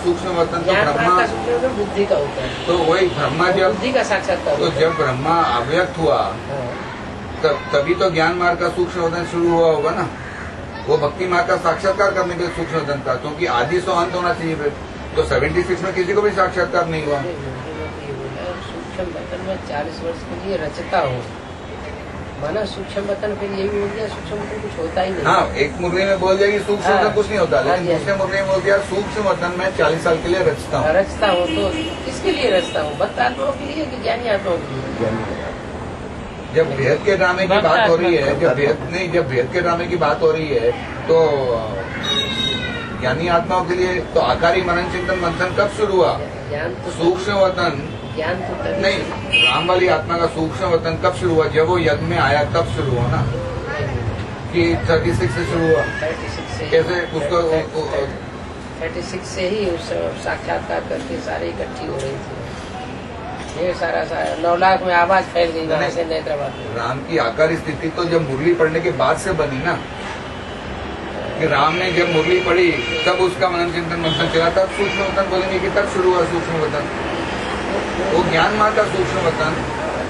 सूक्ष्म वतन तो ज्ञान मार्ग ब्रह्मा, का सूक्ष्म वतन बुद्धि का होता है, तो वही ब्रह्मा जब, बुद्धि का साक्षात्कार तो होता है। जब ब्रह्मा अव्यक्त हुआ हाँ। तभी तो ज्ञान मार्ग का सूक्ष्म वतन शुरू हुआ होगा ना। वो भक्ति मार्ग का साक्षात्कार करने के सूक्ष्म वतन था, क्योंकि आदि सो अंत होना चाहिए फिर। तो 76 में किसी को भी साक्षात्कार नहीं हुआ। सूक्ष्म वतन में 40 वर्ष के लिए रचता हूँ, माना सूक्ष्म वतन, फिर ये भी बोल दिया सूक्ष्म वतन कुछ होता ही नहीं। हाँ, एक मुरली में बोल दिया कि सूक्ष्म वतन कुछ नहीं होता, लेकिन दूसरे मुरली में बोल दिया सूक्ष्म वतन में 40 साल के लिए रचता हूँ। रचता हूँ तो किसके लिए रचता हूँ? भक्त आत्माओं के लिए कि ज्ञानी आत्माओं के लिए? जब भेद के ड्रामे की बात हो रही है, जब भेद के ड्रामे की बात हो रही है, तो ज्ञानी आत्माओं के लिए तो आकारी मनन चिंतन मंथन कब शुरू हुआ? ज्ञान तो सूक्ष्म वतन ज्ञान तो नहीं, राम वाली आत्मा का सूक्ष्म वतन कब शुरू हुआ? जब वो यज्ञ में आया तब शुरू हुआ ना, कि 36 से शुरू हुआ। 36 से कैसे उसको 36 से ही उस साक्षात्कार करके सारे इकट्ठी हो रही थी। ये सारा 9 लाख में आवाज फैल गई वहाँ से नेत्राबाद में। राम की आकारी स्थिति तो जब मुरली पढ़ने के बाद से बनी ना, कि राम ने जब मुरली पढ़ी तब उसका मनन चिंतन मंथन चला, तब सूक्ष्म वतन बोलेंगे कि तब शुरू हुआ सूक्ष्म वतन। वो ज्ञान मार्ग का सूक्ष्म वतन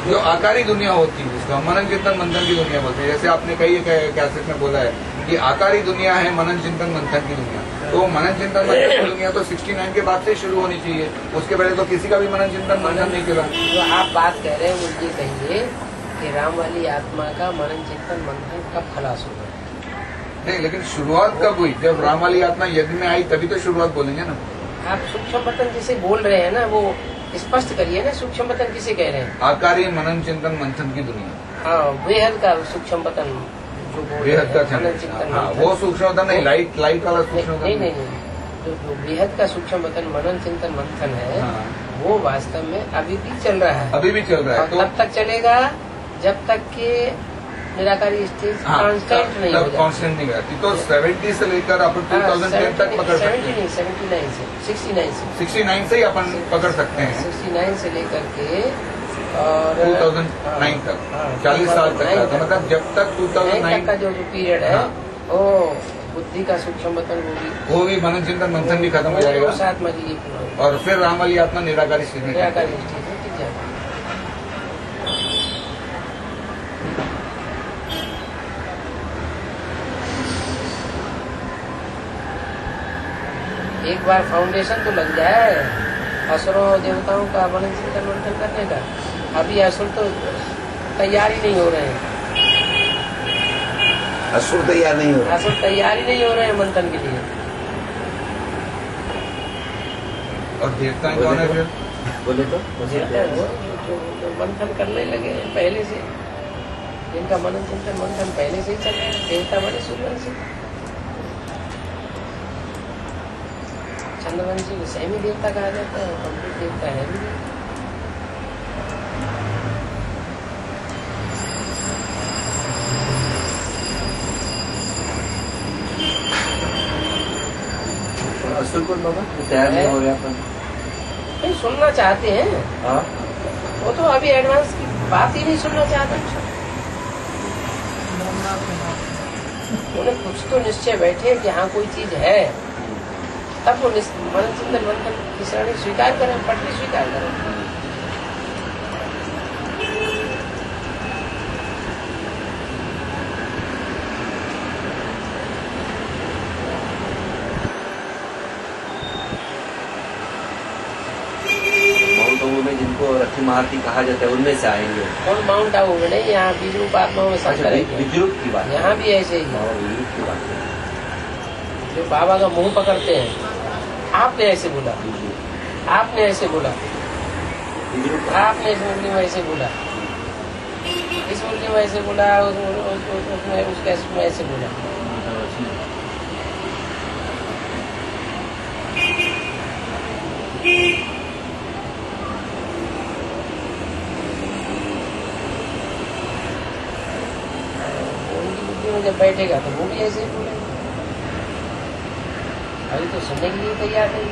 जो आकारी दुनिया होती है, उसका मनन चिंतन मंथन की दुनिया बोलते हैं। जैसे आपने कई कैसेट में बोला है कि आकारी दुनिया है मनन चिंतन मंथन की दुनिया, तो मनन चिंतन मंथन की दुनिया तो 69 के बाद से शुरू होनी चाहिए। उसके पहले तो किसी का भी मनन चिंतन मंथन नहीं चला। जो आप बात कह रहे हैं मुझे कहिए कि राम वाली आत्मा का मनन चिंतन मंथन कब खलास हुआ? नहीं, लेकिन शुरुआत कब हुई? जब राम वाली आत्मा यज्ञ में आई तभी तो शुरुआत बोलेंगे ना। आप सूक्ष्म वतन जिसे बोल रहे हैं ना, वो स्पष्ट करिए ना, सूक्ष्म वतन किसे कह रहे हैं? आकारी मनन चिंतन मंथन की दुनिया, हाँ, बेहद का सूक्ष्म वतन जो बोल रहे बेहद का हैं, मनन चिंतन हाँ, मंथन। वो सूक्ष्म वतन नहीं, लाइट वाला सूक्ष्म नहीं वतन नहीं नहीं, जो बेहद का सूक्ष्म वतन मनन चिंतन मंथन है, हाँ। वो वास्तव में अभी भी चल रहा है। अभी भी चल रहा है। और तब तक चलेगा जब तक कि निराकारी स्टेज कांस्टेंट नहीं हो तब जाती। कांस्टेंट नहीं रहती। तो 70 से लेकर अपन 2010 तक पकड़ सकते हैं। 79 से 69 से ही अपन पकड़ सकते हैं, 69 से लेकर के और 2009 तक, 40 साल तक का। तो मतलब जब तक 2009 का जो पीरियड है, हाँ। वो बुद्धि का सूक्ष्म वतन वो भी मनन चिंतन मंथन भी खत्म हो जाएगा, साथ में लिए और फिर राम वाली आत्मा निराकारी स्थिति में निराकारी स्टेज में टिक जाएगा। एक बार फाउंडेशन तो लग जाए असुरों और देवताओं का मनन चिंतन मंथन करने का। अभी असुर तो तैयार ही नहीं हो रहे हैं, असुर तैयार नहीं हो रहा। असुर तैयार ही नहीं हो रहे हैं मंथन के लिए। और देवता कौन है फिर? बोले तो देवता वो जो मंथन करने लगे हैं पहले से, जिनका मनन चिंतन मंथन पहले से ही चल रहा है, देवता बड़े सूर्यवंशी, चंद्रवंशी को सेमी देवता कहा जाता है, कंप्लीट देवता है भी नहीं। असुर को बाबा तैयार नहीं हो रहे अपन। नहीं सुनना चाहते हैं, हाँ, वो तो अभी एडवांस की बात ही नहीं सुनना चाहते। उन्हें कुछ तो निश्चय बैठे कि हाँ कोई चीज है, तब वो मनन चिंतन मंथन की श्रेणी स्वीकार करें, पटरी स्वीकार करें। माउंट आबू में जिनको रथी महारथी कहा जाता है उनमें से आएंगे। कौन माउंट आबू में नहीं, यहाँ बीज रूप आत्माओं में सब अच्छा, करेंगे। विद्युत की बात है। यहाँ भी ऐसे ही है। बाबा विद्युत की बात है। जो बाबा का मुंह पकड़ते हैं, आपने ऐसे बोला, आपने ऐसे बोला, विद्युत आपने इस मुरली में ऐसे बोला, इस मुरली में ऐसे बोला, उसमें उसके में ऐसे बोला। उनकी बुद्धि में जब बैठेगा तो वो भी ऐसे ही बोलेगा। अभी तो सुनने के लिए तैयार नहीं।